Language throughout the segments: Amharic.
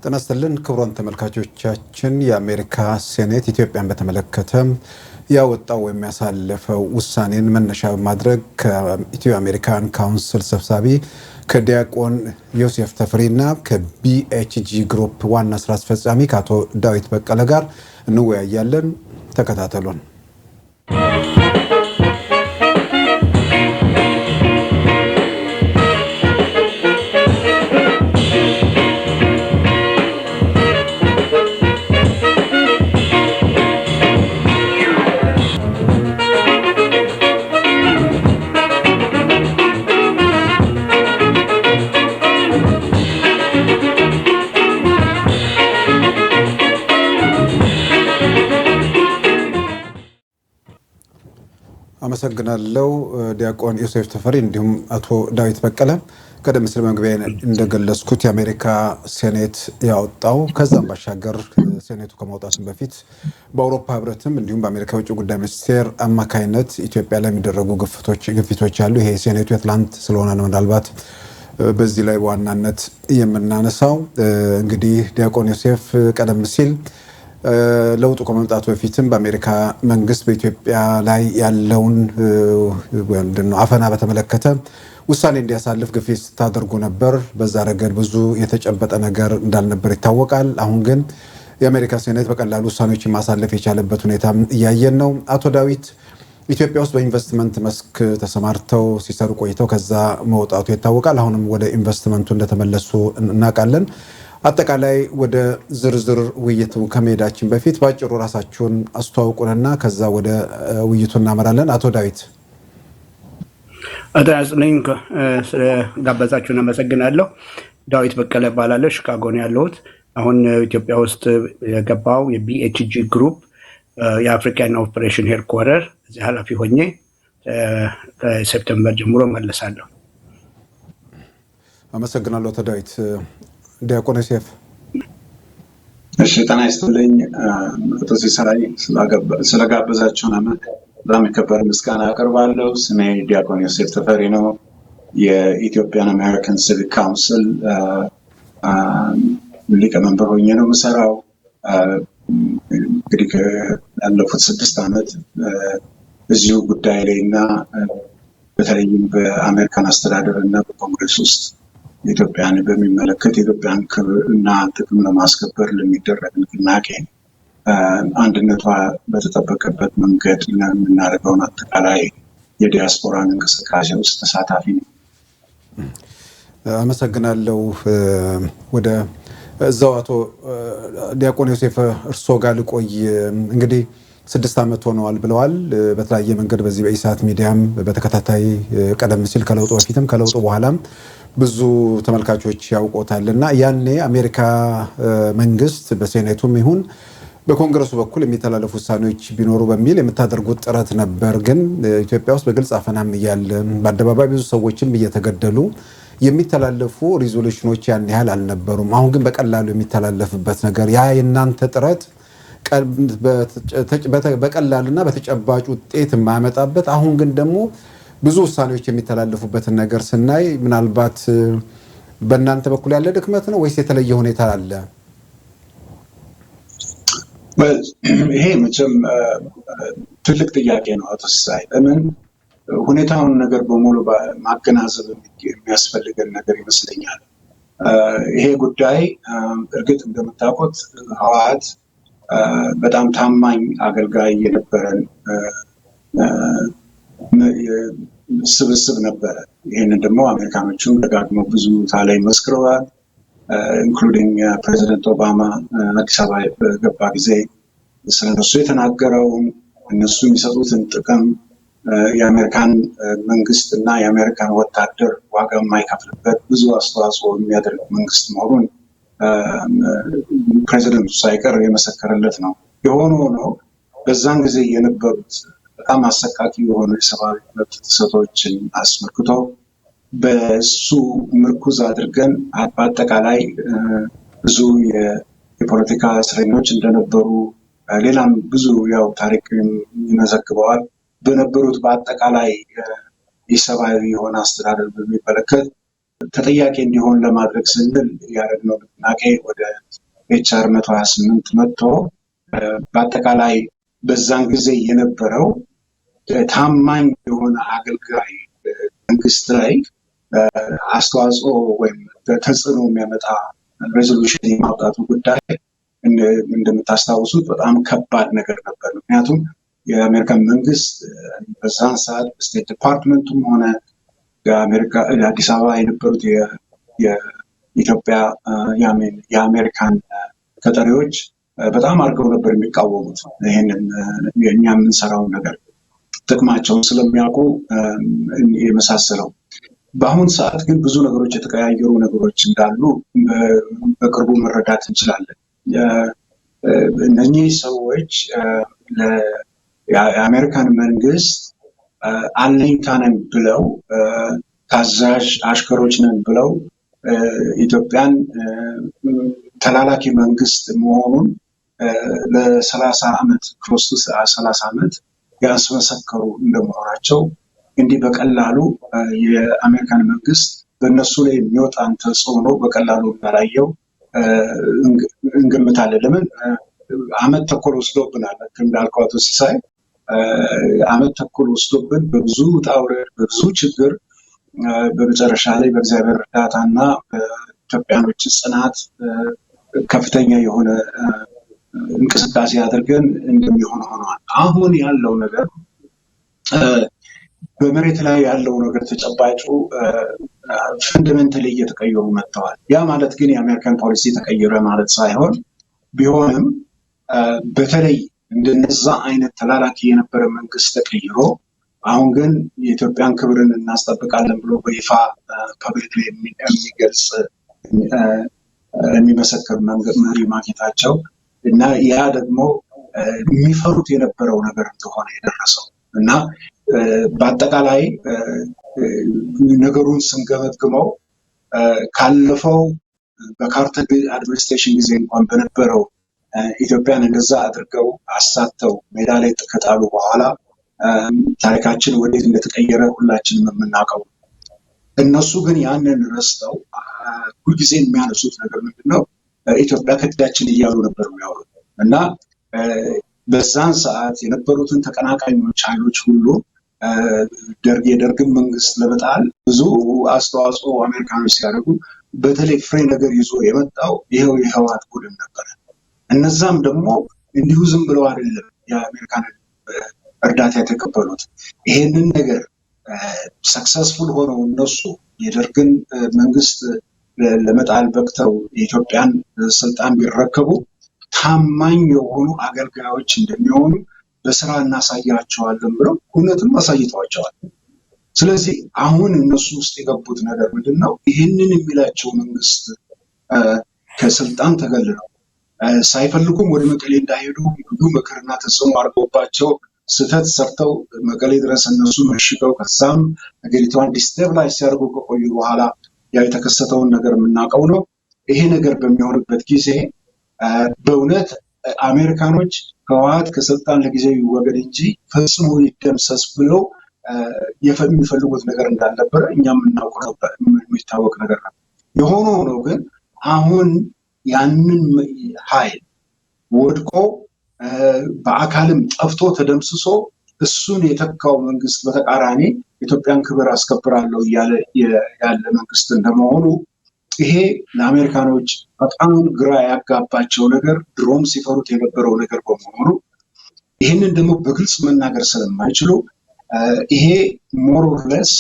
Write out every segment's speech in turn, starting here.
ጤና ይስጥልን ክቡራን ተመልካቾቻችን የአሜሪካ ሴኔት ኢትዮጵያን በተመለከተ ያወጣው የሚያሳልፈው ውሳኔን መነሻ በማድረግ ከኢትዮ አሜሪካን ካውንስል ሰብሳቢ ከዲያቆን ዮሴፍ ተፈሪና ከቢኤችጂ ግሩፕ ዋና ስራ አስፈጻሚ ከአቶ ዳዊት በቀለ ጋር እንወያያለን። ተከታተሉን። አመሰግናለሁ ዲያቆን ዮሴፍ ተፈሪ እንዲሁም አቶ ዳዊት በቀለ። ቀደም ሲል መግቢያ እንደገለጽኩት የአሜሪካ ሴኔት ያወጣው ከዛም ባሻገር ሴኔቱ ከመውጣቱ በፊት በአውሮፓ ህብረትም እንዲሁም በአሜሪካ ውጭ ጉዳይ ሚኒስቴር አማካይነት ኢትዮጵያ ላይ የሚደረጉ ግፊቶች አሉ። ይሄ ሴኔቱ የትላንት ስለሆነ ነው ምናልባት በዚህ ላይ በዋናነት የምናነሳው። እንግዲህ ዲያቆን ዮሴፍ ቀደም ሲል ለውጡ ከመምጣቱ በፊትም በአሜሪካ መንግስት በኢትዮጵያ ላይ ያለውን አፈና በተመለከተ ውሳኔ እንዲያሳልፍ ግፊት ታደርጉ ነበር። በዛ ረገድ ብዙ የተጨበጠ ነገር እንዳልነበር ይታወቃል። አሁን ግን የአሜሪካ ሴኔት በቀላሉ ውሳኔዎችን ማሳለፍ የቻለበት ሁኔታ እያየን ነው። አቶ ዳዊት ኢትዮጵያ ውስጥ በኢንቨስትመንት መስክ ተሰማርተው ሲሰሩ ቆይተው ከዛ መውጣቱ ይታወቃል። አሁንም ወደ ኢንቨስትመንቱ እንደተመለሱ እናውቃለን። አጠቃላይ ወደ ዝርዝር ውይይቱ ከመሄዳችን በፊት ባጭሩ ራሳችሁን አስተዋውቁንና ከዛ ወደ ውይይቱ እናመራለን። አቶ ዳዊት። አዳጽነኝ ስለጋበዛችሁን አመሰግናለሁ። ዳዊት በቀለ እባላለሁ። ሺካጎ ነው ያለሁት። አሁን ኢትዮጵያ ውስጥ የገባው የቢኤችጂ ግሩፕ የአፍሪካን ኦፕሬሽን ሄድኳርተር እዚህ ኃላፊ ሆኜ ከሴፕቴምበር ጀምሮ መለሳለሁ። አመሰግናለሁ አቶ ዳዊት። ዲያቆን ዮሴፍ። እሺ ጤና ይስጥልኝ አቶ ሲሳይ ስለጋበዛችሁን በጣም የከበረ ምስጋና አቀርባለሁ። ስሜ ዲያቆን ዮሴፍ ተፈሪ ነው። የኢትዮጵያን አሜሪካን ሲቪክ ካውንስል ሊቀመንበር ሆኜ ነው የምሰራው። እንግዲህ ያለፉት 6 ዓመት እዚሁ ጉዳይ ላይ እና በተለይም በአሜሪካን አስተዳደር እና በኮንግረስ ውስጥ ኢትዮጵያን በሚመለከት የኢትዮጵያን ክብር እና ጥቅም ለማስከበር ለሚደረግ ንቅናቄ አንድነቷ በተጠበቀበት መንገድ የምናደርገውን አጠቃላይ የዲያስፖራን እንቅስቃሴ ውስጥ ተሳታፊ ነው። አመሰግናለሁ። ወደ እዛው አቶ ዲያቆን ዮሴፍ እርሶ ጋር ልቆይ። እንግዲህ 6 ዓመት ሆነዋል ብለዋል። በተለያየ መንገድ በዚህ በኢሳት ሚዲያም በተከታታይ ቀደም ሲል ከለውጡ በፊትም ከለውጡ በኋላም ብዙ ተመልካቾች ያውቆታልና ያኔ አሜሪካ መንግስት በሴኔቱም ይሁን በኮንግረሱ በኩል የሚተላለፉ ውሳኔዎች ቢኖሩ በሚል የምታደርጉት ጥረት ነበር። ግን ኢትዮጵያ ውስጥ በግልጽ አፈናም እያለ በአደባባይ ብዙ ሰዎችም እየተገደሉ የሚተላለፉ ሪዞሉሽኖች ያን ያህል አልነበሩም። አሁን ግን በቀላሉ የሚተላለፍበት ነገር ያ የናንተ ጥረት በቀላልና በተጨባጭ ውጤት የማያመጣበት አሁን ግን ደግሞ ብዙ ውሳኔዎች የሚተላለፉበትን ነገር ስናይ ምናልባት በእናንተ በኩል ያለ ድክመት ነው ወይስ የተለየ ሁኔታ አለ? ይሄ መቼም ትልቅ ጥያቄ ነው አቶ ሲሳይ። ለምን ሁኔታውን ነገር በሙሉ ማገናዘብ የሚያስፈልገን ነገር ይመስለኛል። ይሄ ጉዳይ እርግጥ እንደምታውቁት ህወሓት በጣም ታማኝ አገልጋይ የነበረን ስብስብ ነበረ። ይህንን ደግሞ አሜሪካኖቹም ደጋግመው ብዙ ታላይ መስክረዋል። ኢንክሉዲንግ ፕሬዚደንት ኦባማ አዲስ አበባ በገባ ጊዜ ስለነሱ የተናገረውን እነሱ የሚሰጡትን ጥቅም የአሜሪካን መንግስት እና የአሜሪካን ወታደር ዋጋ የማይከፍልበት ብዙ አስተዋጽኦ የሚያደርግ መንግስት መሆኑን ፕሬዚደንቱ ሳይቀር የመሰከረለት ነው። የሆነ ሆኖ በዛን ጊዜ የነበሩት በጣም አሰቃቂ የሆኑ የሰብአዊ መብት ጥሰቶችን አስመልክቶ በሱ ምርኩዝ አድርገን በአጠቃላይ ብዙ የፖለቲካ እስረኞች እንደነበሩ ሌላም ብዙ ያው ታሪክ ይመዘግበዋል። በነበሩት በአጠቃላይ የሰብአዊ የሆነ አስተዳደር በሚመለከት ተጠያቂ እንዲሆን ለማድረግ ስንል ያደረግነው ንቅናቄ ወደ HR 128 መጥቶ በአጠቃላይ በዛን ጊዜ የነበረው ታማኝ የሆነ አገልጋይ መንግስት ላይ አስተዋጽኦ ወይም ተጽዕኖ የሚያመጣ ሬዞሉሽን የማውጣቱ ጉዳይ እንደምታስታውሱት በጣም ከባድ ነገር ነበር። ምክንያቱም የአሜሪካን መንግስት በዛን ሰዓት ስቴት ዲፓርትመንቱም ሆነ አዲስ አበባ የነበሩት የኢትዮጵያ የአሜሪካን ተጠሪዎች በጣም አድርገው ነበር የሚቃወሙት። ይህንን የእኛ የምንሰራውን ነገር ጥቅማቸውን ስለሚያውቁ የመሳሰለው። በአሁን ሰዓት ግን ብዙ ነገሮች የተቀያየሩ ነገሮች እንዳሉ በቅርቡ መረዳት እንችላለን። እነኚህ ሰዎች የአሜሪካን መንግስት አለኝታ ነን ብለው ታዛዥ አሽከሮች ነን ብለው ኢትዮጵያን ተላላኪ መንግስት መሆኑን ለ30 ዓመት ክሮስ 30 ዓመት ያስመሰከሩ እንደመሆናቸው እንዲህ በቀላሉ የአሜሪካን መንግስት በእነሱ ላይ የሚወጣን ተጽዕኖ በቀላሉ እንዳላየው እንገምታለን። ለምን ዓመት ተኩል ወስዶብናል። እንዳልከው አቶ ሲሳይ ዓመት ተኩል ወስዶብን በብዙ ውጣ ውረድ በብዙ ችግር በመጨረሻ ላይ በእግዚአብሔር እርዳታና በኢትዮጵያኖች ጽናት ከፍተኛ የሆነ እንቅስቃሴ አድርገን እንደሚሆን ሆኗል። አሁን ያለው ነገር በመሬት ላይ ያለው ነገር ተጨባጩ ፈንዳሜንታሊ እየተቀየሩ መጥተዋል። ያ ማለት ግን የአሜሪካን ፖሊሲ ተቀየረ ማለት ሳይሆን ቢሆንም በተለይ እንደነዛ አይነት ተላላኪ የነበረ መንግስት ተቀይሮ አሁን ግን የኢትዮጵያን ክብርን እናስጠብቃለን ብሎ በይፋ ፐብሊክ ላይ የሚገልጽ የሚመሰክር መሪ ማግኘታቸው እና ያ ደግሞ የሚፈሩት የነበረው ነገር እንደሆነ የደረሰው እና በአጠቃላይ ነገሩን ስንገመግመው ካለፈው በካርተር አድሚኒስትሬሽን ጊዜ እንኳን በነበረው ኢትዮጵያን እንደዛ አድርገው አሳተው ሜዳ ላይ ከጣሉ በኋላ ታሪካችን ወዴት እንደተቀየረ ሁላችንም የምናውቀው። እነሱ ግን ያንን ረስተው ሁልጊዜ የሚያነሱት ነገር ምንድነው? ኢትዮጵያ ከእጃችን እያሉ ነበር የሚያወሩት እና በዛን ሰዓት የነበሩትን ተቀናቃኞች ኃይሎች ሁሉ የደርግን መንግስት ለመጣል ብዙ አስተዋጽኦ አሜሪካኖች ሲያደርጉ በተለይ ፍሬ ነገር ይዞ የመጣው ይኸው የህወሓት ቡድን ነበረ። እነዛም ደግሞ እንዲሁ ዝም ብለው አይደለም የአሜሪካን እርዳታ የተቀበሉት። ይሄንን ነገር ሰክሰስፉል ሆነው እነሱ የደርግን መንግስት ለመጣል በቅተው የኢትዮጵያን ስልጣን ቢረከቡ ታማኝ የሆኑ አገልጋዮች እንደሚሆኑ በስራ እናሳያቸዋለን ብለው እውነትም አሳይተዋቸዋል። ስለዚህ አሁን እነሱ ውስጥ የገቡት ነገር ምንድን ነው? ይህንን የሚላቸው መንግስት ከስልጣን ተገልለው ሳይፈልጉም ወደ መቀሌ እንዳይሄዱ ብዙ ምክርና ተጽዕኖ አድርገውባቸው ስህተት ሰርተው መቀሌ ድረስ እነሱ መሽገው ከዛም ሀገሪቷን ዲስቴብላይዝ ሲያደርጉ ከቆዩ በኋላ ያው የተከሰተውን ነገር የምናውቀው ነው። ይሄ ነገር በሚሆንበት ጊዜ በእውነት አሜሪካኖች ህወሓት ከስልጣን ለጊዜው ይወገድ እንጂ ፈጽሞ ይደምሰስ ብለው የሚፈልጉት ነገር እንዳልነበረ እኛም የምናውቀው የሚታወቅ ነገር ነው። የሆነ ሆኖ ግን አሁን ያንን ኃይል ወድቆ በአካልም ጠፍቶ ተደምስሶ እሱን የተካው መንግስት በተቃራኒ ኢትዮጵያን ክብር አስከብራለሁ እያለ ያለ መንግስት እንደመሆኑ ይሄ ለአሜሪካኖች በጣም ግራ ያጋባቸው ነገር ድሮም ሲፈሩት የነበረው ነገር በመሆኑ ይህንን ደግሞ በግልጽ መናገር ስለማይችሉ ይሄ ሞር ኦር ሌስ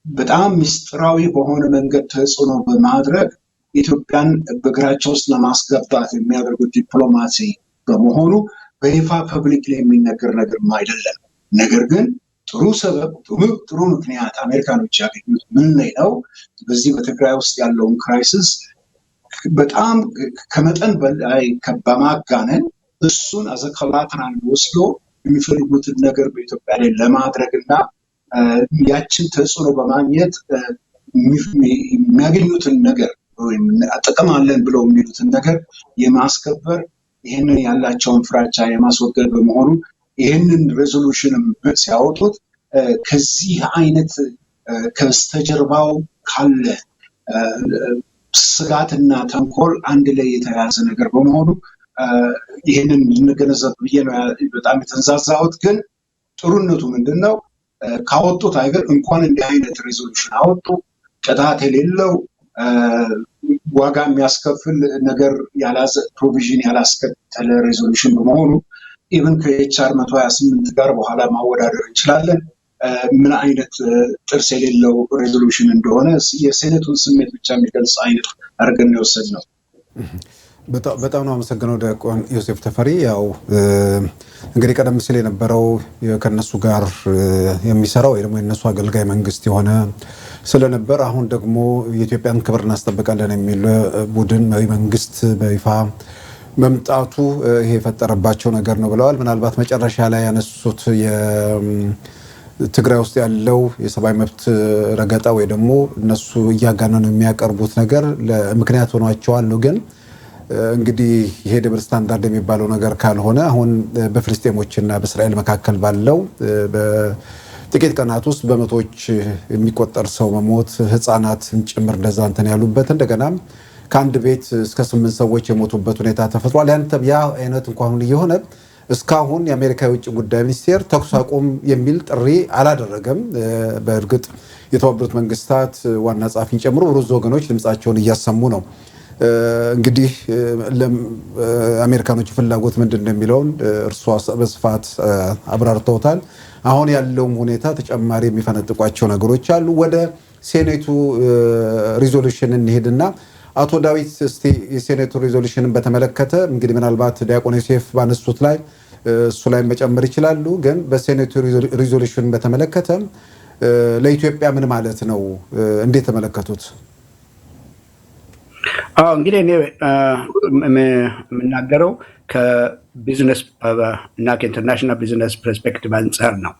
በጣም ምስጢራዊ በሆነ መንገድ ተጽዕኖ በማድረግ ኢትዮጵያን በእግራቸው ውስጥ ለማስገባት የሚያደርጉት ዲፕሎማሲ በመሆኑ በይፋ ፐብሊክ ላይ የሚነገር ነገርም አይደለም። ነገር ግን ጥሩ ሰበብ ጥሩ ምክንያት አሜሪካኖች ያገኙት ምን ላይ ነው? በዚህ በትግራይ ውስጥ ያለውን ክራይሲስ በጣም ከመጠን በላይ በማጋነን እሱን አዘከላትራን ወስዶ የሚፈልጉትን ነገር በኢትዮጵያ ላይ ለማድረግ እና ያችን ተጽዕኖ በማግኘት የሚያገኙትን ነገር ወይም ጥቅም አለን ብለው የሚሉትን ነገር የማስከበር ይህንን ያላቸውን ፍራቻ የማስወገድ በመሆኑ ይህንን ሬዞሉሽንም ሲያወጡት ከዚህ አይነት ከስተጀርባው ካለ ስጋትና ተንኮል አንድ ላይ የተያያዘ ነገር በመሆኑ ይህንን ልንገነዘብ ብዬ ነው በጣም የተንዛዛሁት። ግን ጥሩነቱ ምንድነው? ካወጡት ሀገር እንኳን እንዲህ አይነት ሬዞሉሽን አወጡ። ቅጣት የሌለው ዋጋ የሚያስከፍል ነገር ያላዘ ፕሮቪዥን ያላስከተለ ሬዞሉሽን በመሆኑ ኢቭን ከኤችአር 128 ጋር በኋላ ማወዳደር እንችላለን። ምን አይነት ጥርስ የሌለው ሬዞሉሽን እንደሆነ የሴኔቱን ስሜት ብቻ የሚገልጽ አይነት አድርገን የወሰድነው። በጣም ነው አመሰግነው ዲያቆን ዮሴፍ ተፈሪ። ያው እንግዲህ ቀደም ሲል የነበረው ከነሱ ጋር የሚሰራው ወይ ደግሞ የነሱ አገልጋይ መንግስት የሆነ ስለነበር አሁን ደግሞ የኢትዮጵያን ክብር እናስጠብቃለን የሚል ቡድን መሪ መንግስት በይፋ መምጣቱ ይሄ የፈጠረባቸው ነገር ነው ብለዋል። ምናልባት መጨረሻ ላይ ያነሱት ትግራይ ውስጥ ያለው የሰብአዊ መብት ረገጣ ወይ ደግሞ እነሱ እያጋነኑ የሚያቀርቡት ነገር ለምክንያት ሆኗቸዋል ነው። ግን እንግዲህ ይሄ ደብል ስታንዳርድ የሚባለው ነገር ካልሆነ አሁን በፍልስጤሞችና በእስራኤል መካከል ባለው በጥቂት ቀናት ውስጥ በመቶዎች የሚቆጠር ሰው መሞት፣ ህፃናት ጭምር እንደዛ እንትን ያሉበት እንደገና ከአንድ ቤት እስከ 8 ሰዎች የሞቱበት ሁኔታ ተፈጥሯል። ያ አይነት እንኳን እየሆነ እስካሁን የአሜሪካ የውጭ ጉዳይ ሚኒስቴር ተኩስ አቁም የሚል ጥሪ አላደረገም። በእርግጥ የተባበሩት መንግስታት ዋና ጸሐፊን ጨምሮ ብዙ ወገኖች ድምጻቸውን እያሰሙ ነው። እንግዲህ አሜሪካኖች ፍላጎት ምንድን ነው የሚለውን እርሷ በስፋት አብራርተውታል። አሁን ያለውም ሁኔታ ተጨማሪ የሚፈነጥቋቸው ነገሮች አሉ። ወደ ሴኔቱ ሪዞሉሽን እንሄድና አቶ ዳዊት እስቲ የሴኔቱ ሪዞሉሽንን በተመለከተ እንግዲህ ምናልባት ዲያቆን ዮሴፍ ባነሱት ላይ እሱ ላይ መጨመር ይችላሉ። ግን በሴኔቱ ሪዞሉሽን በተመለከተ ለኢትዮጵያ ምን ማለት ነው? እንዴት ተመለከቱት? እንግዲህ እኔ የምናገረው ከቢዝነስ እና ከኢንተርናሽናል ቢዝነስ ፐርስፔክቲቭ አንጻር ነው።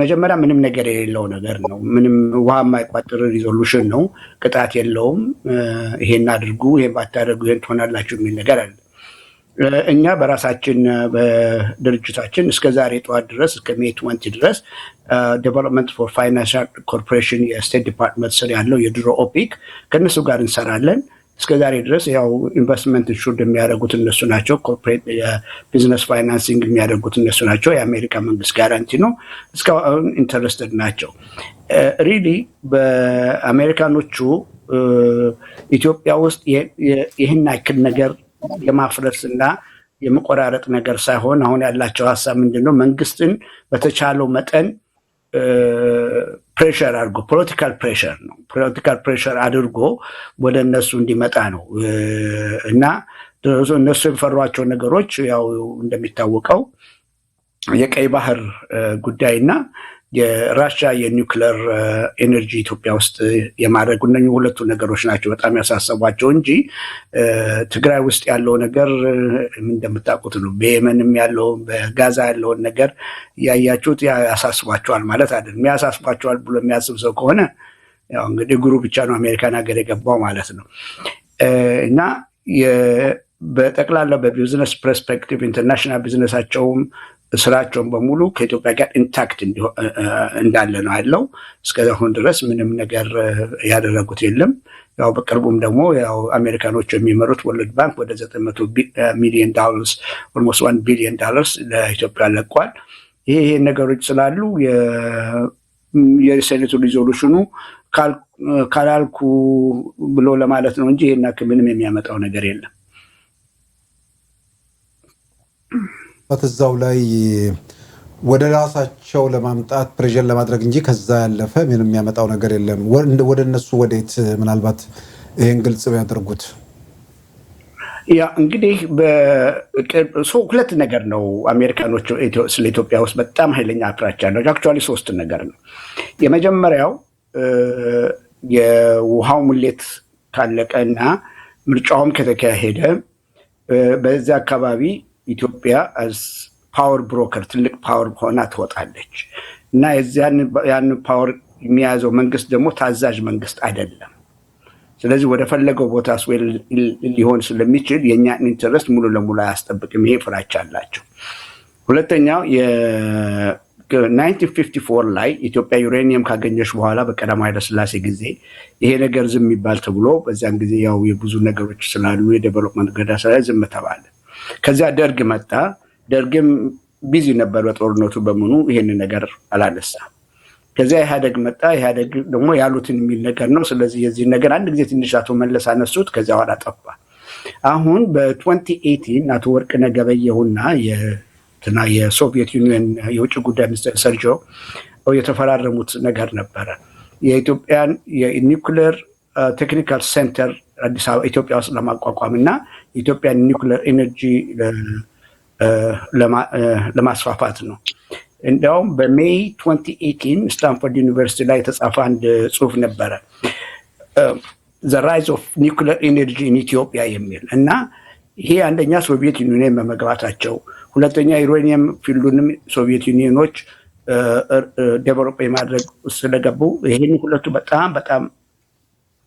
መጀመሪያ ምንም ነገር የሌለው ነገር ነው። ምንም ውሃ የማይቋጥር ሪዞሉሽን ነው። ቅጣት የለውም። ይሄን አድርጉ፣ ይሄን ባታደርጉ ይሄን ትሆናላችሁ የሚል ነገር አለ። እኛ በራሳችን በድርጅታችን እስከ ዛሬ ጠዋት ድረስ እስከ ሜይ 20 ድረስ ዴቨሎፕመንት ፎር ፋይናንሻል ኮርፖሬሽን የስቴት ዲፓርትመንት ስር ያለው የድሮ ኦፒክ ከእነሱ ጋር እንሰራለን። እስከ ዛሬ ድረስ ያው ኢንቨስትመንት ኢንሹርድ የሚያደርጉት እነሱ ናቸው። ኮርፖሬት የቢዝነስ ፋይናንሲንግ የሚያደርጉት እነሱ ናቸው። የአሜሪካ መንግስት ጋራንቲ ነው። እስካሁን ኢንተረስትድ ናቸው። ሪሊ በአሜሪካኖቹ ኢትዮጵያ ውስጥ ይህን ያክል ነገር የማፍረስ እና የመቆራረጥ ነገር ሳይሆን አሁን ያላቸው ሀሳብ ምንድነው? መንግስትን በተቻለው መጠን ፕሬሸር አድርጎ ፖለቲካል ፕሬሸር ነው። ፖለቲካል ፕሬሸር አድርጎ ወደ እነሱ እንዲመጣ ነው እና እነሱ የሚፈሯቸው ነገሮች ያው እንደሚታወቀው የቀይ ባህር ጉዳይና የራሻ የኒውክለር ኤነርጂ ኢትዮጵያ ውስጥ የማድረግ እነኚህ ሁለቱ ነገሮች ናቸው በጣም ያሳሰቧቸው እንጂ ትግራይ ውስጥ ያለው ነገር እንደምታውቁት ነው። በየመንም ያለው በጋዛ ያለውን ነገር ያያችሁት ያሳስቧቸዋል ማለት አይደለም። ያሳስቧቸዋል ብሎ የሚያስብ ሰው ከሆነ ያው እንግዲህ ጉሩ ብቻ ነው አሜሪካን ሀገር የገባው ማለት ነው። እና በጠቅላላ በቢዝነስ ፐርስፔክቲቭ ኢንተርናሽናል ቢዝነሳቸውም ስራቸውን በሙሉ ከኢትዮጵያ ጋር ኢንታክት እንዳለ ነው ያለው። እስከአሁን ድረስ ምንም ነገር ያደረጉት የለም። ያው በቅርቡም ደግሞ ያው አሜሪካኖች የሚመሩት ወርልድ ባንክ ወደ $900 ሚሊዮን ኦልሞስት $1 ቢሊዮን ለኢትዮጵያ ለቋል። ይሄ ነገሮች ስላሉ የሴኔቱ ሪዞሉሽኑ ካላልኩ ብሎ ለማለት ነው እንጂ ይሄን ምንም የሚያመጣው ነገር የለም። እዛው ላይ ወደ ራሳቸው ለማምጣት ፕሬሸር ለማድረግ እንጂ ከዛ ያለፈ ምንም የሚያመጣው ነገር የለም። ወደ እነሱ ወዴት ምናልባት ይሄን ግልጽ ቢያደርጉት። ያ እንግዲህ ሁለት ነገር ነው አሜሪካኖች ስለ ኢትዮጵያ ውስጥ በጣም ኃይለኛ ፍራቻ ነው። አክቹዋሊ 3 ነገር ነው። የመጀመሪያው የውሃው ሙሌት ካለቀና ምርጫውም ከተካሄደ በዛ አካባቢ ኢትዮጵያ ፓወር ብሮከር ትልቅ ፓወር ሆና ትወጣለች እና ያን ፓወር የሚያዘው መንግስት ደግሞ ታዛዥ መንግስት አይደለም። ስለዚህ ወደ ፈለገው ቦታ ስዌል ሊሆን ስለሚችል የኛን ኢንተረስት ሙሉ ለሙሉ አያስጠብቅም። ይሄ ፍራቻ አላቸው። ሁለተኛው 1954 ላይ ኢትዮጵያ ዩሬኒየም ካገኘች በኋላ በቀዳማዊ ኃይለ ሥላሴ ጊዜ ይሄ ነገር ዝም ይባል ተብሎ በዚያን ጊዜ ያው የብዙ ነገሮች ስላሉ የዴቨሎፕመንት ገዳ ስላለ ዝም ተባለ። ከዚያ ደርግ መጣ። ደርግም ቢዚ ነበር በጦርነቱ በመሆኑ ይሄንን ነገር አላነሳም። ከዚያ ኢህአደግ መጣ። ኢህአደግ ደግሞ ያሉትን የሚል ነገር ነው። ስለዚህ የዚህ ነገር አንድ ጊዜ ትንሽ አቶ መለስ አነሱት። ከዚያ በኋላ ጠፋ። አሁን በ2018 አቶ ወርቅነህ ገበየሁና የሶቪየት ዩኒየን የውጭ ጉዳይ ሚኒስትር ሰርጆ የተፈራረሙት ነገር ነበረ። የኢትዮጵያን የኒውክሌር ቴክኒካል ሴንተር አዲስ አበባ ኢትዮጵያ ውስጥ ለማቋቋም እና የኢትዮጵያን ኒውክሌር ኤነርጂ ለማስፋፋት ነው። እንዲያውም በሜይ 2018 ስታንፎርድ ዩኒቨርሲቲ ላይ የተጻፈ አንድ ጽሁፍ ነበረ ዘ ራይዝ ኦፍ ኒውክሌር ኤነርጂ ኢን ኢትዮጵያ የሚል እና ይሄ አንደኛ ሶቪየት ዩኒየን በመግባታቸው፣ ሁለተኛ ዩሬኒየም ፊልዱንም ሶቪየት ዩኒየኖች ዴቨሎፕ የማድረግ ስለገቡ ይሄን ሁለቱ በጣም በጣም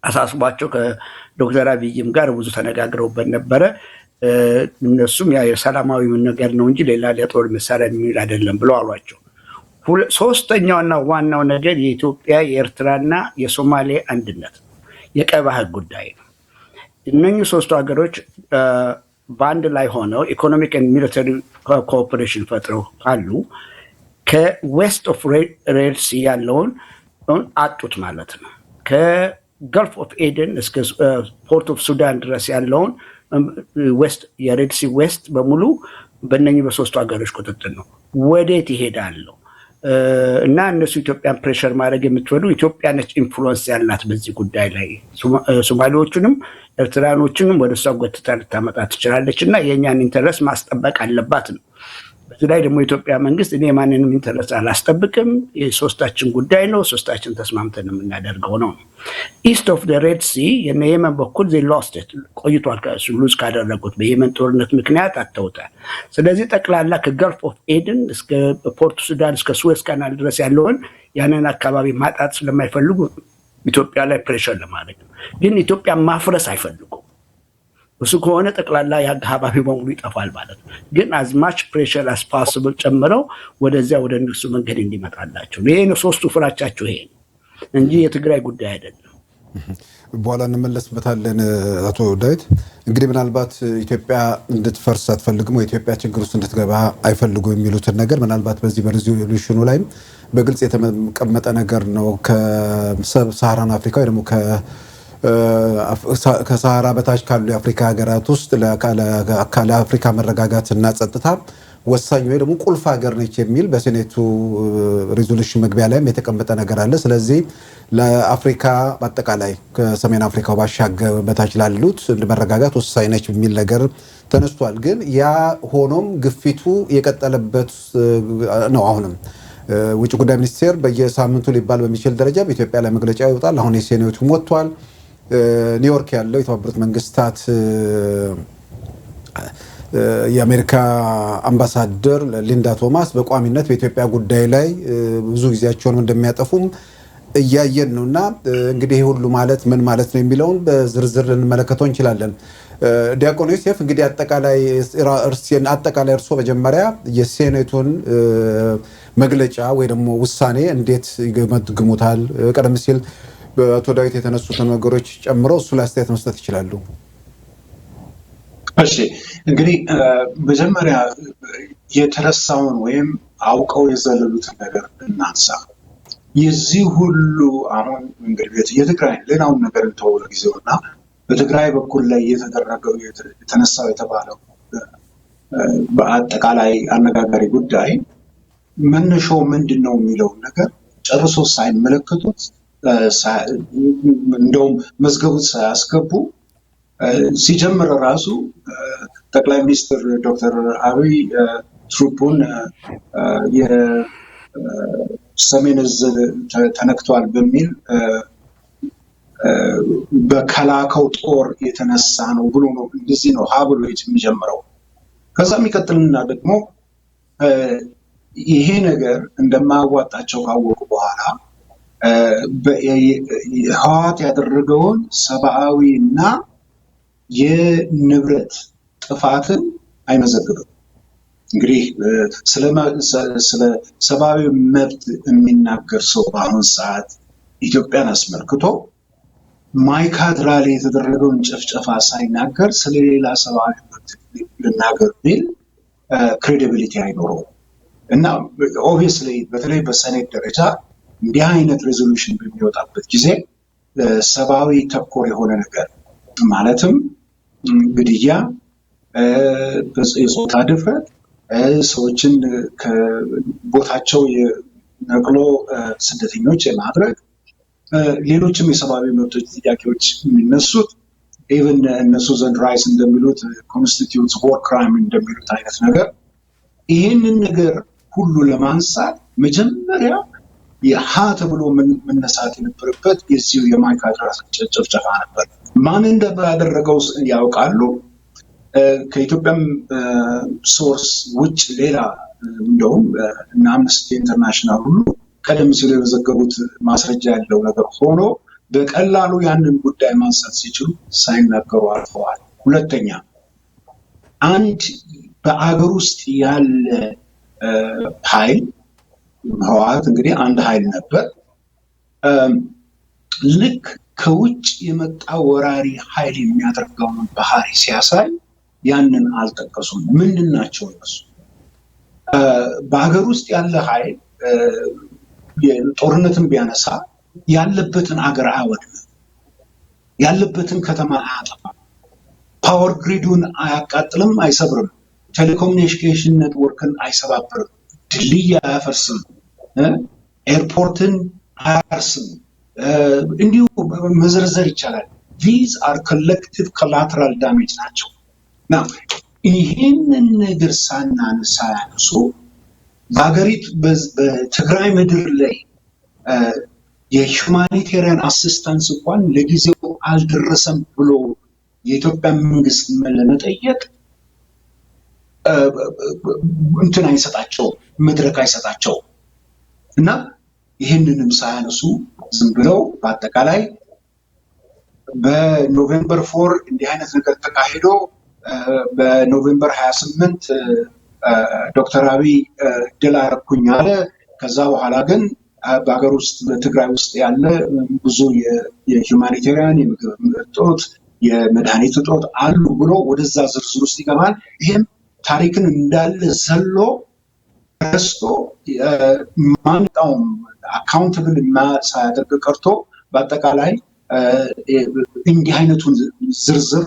አሳስቧቸው ከዶክተር አብይም ጋር ብዙ ተነጋግረውበት ነበረ። እነሱም ያ የሰላማዊ ነገር ነው እንጂ ሌላ የጦር መሳሪያ የሚል አይደለም ብለው አሏቸው። ሶስተኛውና ዋናው ነገር የኢትዮጵያ የኤርትራና የሶማሌ አንድነት የቀይ ባህር ጉዳይ ነው። እነኚህ ሶስቱ ሀገሮች በአንድ ላይ ሆነው ኢኮኖሚክ ኤንድ ሚሊተሪ ኮኦፐሬሽን ፈጥረው ካሉ ከዌስት ኦፍ ሬድ ሲ ያለውን አጡት ማለት ነው። ከገልፍ ኦፍ ኤደን እስከ ፖርት ኦፍ ሱዳን ድረስ ያለውን ዌስት የሬድ ሲ ዌስት በሙሉ በእነኚህ በሶስቱ ሀገሮች ቁጥጥር ነው። ወዴት ይሄዳሉ? እና እነሱ ኢትዮጵያን ፕሬሸር ማድረግ የምትወዱ ኢትዮጵያ ነች ኢንፍሉዌንስ ያላት በዚህ ጉዳይ ላይ ሶማሌዎቹንም ኤርትራኖችንም ወደ እሷ ጎትታ ልታመጣ ትችላለች እና የእኛን ኢንተረስት ማስጠበቅ አለባት ነው። በዚህ ላይ ደግሞ የኢትዮጵያ መንግስት እኔ ማንንም ኢንተረስት አላስጠብቅም፣ የሶስታችን ጉዳይ ነው፣ ሶስታችን ተስማምተን የምናደርገው ነው። ኢስት ኦፍ ሬድ ሲ የየመን በኩል ሎስት ቆይቷል። ሉዝ ካደረጉት በየመን ጦርነት ምክንያት አተውታል። ስለዚህ ጠቅላላ ከገልፍ ኦፍ ኤደን እስከ ፖርት ሱዳን እስከ ስዌዝ ካናል ድረስ ያለውን ያንን አካባቢ ማጣት ስለማይፈልጉ ኢትዮጵያ ላይ ፕሬሸር ለማድረግ ነው። ግን ኢትዮጵያ ማፍረስ አይፈልጉም። እሱ ከሆነ ጠቅላላ የአካባቢ በሙሉ ይጠፋል ማለት ነው። ግን አዝማች ፕሬሸር አስ ፖሲብል ጨምረው ወደዚያ ወደ እነሱ መንገድ እንዲመጣላቸው ይሄ ነው። ሶስቱ ፍራቻቸው ይሄ ነው እንጂ የትግራይ ጉዳይ አይደለም። በኋላ እንመለስበታለን። አቶ ዳዊት እንግዲህ ምናልባት ኢትዮጵያ እንድትፈርስ አትፈልግም ወይ ኢትዮጵያ ችግር ውስጥ እንድትገባ አይፈልጉ የሚሉትን ነገር ምናልባት በዚህ በሪዞሉሽኑ ላይም በግልጽ የተቀመጠ ነገር ነው። ከሰብ ሳሃራን አፍሪካ ወይ ደግሞ ከሰሃራ በታች ካሉ የአፍሪካ ሀገራት ውስጥ ለአፍሪካ መረጋጋትና ጸጥታ ወሳኝ ወይ ደግሞ ቁልፍ ሀገር ነች የሚል በሴኔቱ ሪዞሉሽን መግቢያ ላይም የተቀመጠ ነገር አለ። ስለዚህ ለአፍሪካ በአጠቃላይ ከሰሜን አፍሪካው ባሻገር በታች ላሉት መረጋጋት ወሳኝ ነች የሚል ነገር ተነስቷል። ግን ያ ሆኖም ግፊቱ የቀጠለበት ነው። አሁንም ውጭ ጉዳይ ሚኒስቴር በየሳምንቱ ሊባል በሚችል ደረጃ በኢትዮጵያ ላይ መግለጫ ይወጣል። አሁን የሴኔቱም ወጥቷል። ኒውዮርክ ያለው የተባበሩት መንግስታት የአሜሪካ አምባሳደር ሊንዳ ቶማስ በቋሚነት በኢትዮጵያ ጉዳይ ላይ ብዙ ጊዜያቸውን እንደሚያጠፉም እያየን ነውና እንግዲህ ይሄ ሁሉ ማለት ምን ማለት ነው የሚለውን በዝርዝር ልንመለከተው እንችላለን። ዲያቆን ዮሴፍ እንግዲህ አጠቃላይ እርሶ መጀመሪያ የሴኔቱን መግለጫ ወይ ደግሞ ውሳኔ እንዴት ይገመግሙታል? ቀደም ሲል በአቶ ዳዊት የተነሱትን ነገሮች ጨምረው እሱ ላይ አስተያየት መስጠት ይችላሉ። እሺ እንግዲህ መጀመሪያ የተረሳውን ወይም አውቀው የዘለሉትን ነገር እናንሳ። የዚህ ሁሉ አሁን እንግዲህ የትግራይ ሌላውን ነገር እንተው ለጊዜውና በትግራይ በኩል ላይ የተደረገው የተነሳው የተባለው በአጠቃላይ አነጋጋሪ ጉዳይ መነሻው ምንድን ነው የሚለውን ነገር ጨርሶ ሳይመለከቱት እንደውም መዝገቡት ሳያስገቡ ሲጀምር ራሱ ጠቅላይ ሚኒስትር ዶክተር አብይ ትሩፑን የሰሜን ዕዝ ተነክቷል በሚል በከላከው ጦር የተነሳ ነው ብሎ ነው እንደዚህ ነው ሀብሎ የሚጀምረው። ከዛ የሚቀጥልና ደግሞ ይሄ ነገር እንደማያዋጣቸው ካወቁ በኋላ ህወሓት ያደረገውን ሰብአዊና የንብረት ጥፋትን አይመዘግብም። እንግዲህ ስለ ሰብአዊ መብት የሚናገር ሰው በአሁን ሰዓት ኢትዮጵያን አስመልክቶ ማይካድራ ላይ የተደረገውን ጭፍጨፋ ሳይናገር ስለሌላ ሰብአዊ መብት ልናገር ቢል ክሬዲቢሊቲ አይኖረውም። እና ኦብቪየስሊ በተለይ በሰኔት ደረጃ እንዲህ አይነት ሬዞሉሽን በሚወጣበት ጊዜ ሰብአዊ ተኮር የሆነ ነገር ማለትም ግድያ፣ የጾታ ድፍረት፣ ሰዎችን ከቦታቸው ነቅሎ ስደተኞች የማድረግ ሌሎችም የሰብአዊ መብቶች ጥያቄዎች የሚነሱት ኢቨን እነሱ ዘንድ ራይስ እንደሚሉት ኮንስቲትዩትስ ዎር ክራይም እንደሚሉት አይነት ነገር ይህንን ነገር ሁሉ ለማንሳት መጀመሪያ የሀ ተብሎ መነሳት የነበረበት የዚሁ የማይካድራ ጭፍጨፋ ነበር። ማን እንዳደረገው ያውቃሉ። ከኢትዮጵያም ሶርስ ውጭ ሌላ እንደውም እና አምነስቲ ኢንተርናሽናል ሁሉ ቀደም ሲሉ የዘገቡት ማስረጃ ያለው ነገር ሆኖ በቀላሉ ያንን ጉዳይ ማንሳት ሲችሉ ሳይናገሩ አልፈዋል። ሁለተኛ አንድ በአገር ውስጥ ያለ ኃይል ህወሓት እንግዲህ አንድ ኃይል ነበር። ልክ ከውጭ የመጣ ወራሪ ኃይል የሚያደርገውን ባህሪ ሲያሳይ ያንን አልጠቀሱም። ምንድን ናቸው እነሱ? በሀገር ውስጥ ያለ ኃይል ጦርነትን ቢያነሳ ያለበትን አገር አያወድምም፣ ያለበትን ከተማ አያጠፋም፣ ፓወር ግሪዱን አያቃጥልም፣ አይሰብርም፣ ቴሌኮሙኒኬሽን ኔትወርክን አይሰባብርም፣ ድልድይ አያፈርስም፣ ኤርፖርትን አያርስም። እንዲሁ መዘርዘር ይቻላል። ዚዝ አር ኮሌክቲቭ ኮላተራል ዳሜጅ ናቸው። ና ይህንን ነገር ሳያነሱ በሀገሪቱ በትግራይ ምድር ላይ የሁማኒቴሪያን አሲስታንስ እንኳን ለጊዜው አልደረሰም ብሎ የኢትዮጵያ መንግስት ለመጠየቅ እንትን አይሰጣቸው፣ መድረክ አይሰጣቸው እና ይህንንም ሳያነሱ ዝም ብለው በአጠቃላይ በኖቬምበር 4 እንዲህ አይነት ነገር ተካሂዶ በኖቬምበር 28 ዶክተር አብይ ድል አደረኩኝ አለ። ከዛ በኋላ ግን በሀገር ውስጥ በትግራይ ውስጥ ያለ ብዙ የሁማኒቴሪያን የምግብ እጦት፣ የመድኃኒት እጦት አሉ ብሎ ወደዛ ዝርዝር ውስጥ ይገባል። ይህም ታሪክን እንዳለ ዘሎ ረስቶ ማንጣውም አካውንትብል ሳያደርግ ቀርቶ በአጠቃላይ እንዲህ አይነቱን ዝርዝር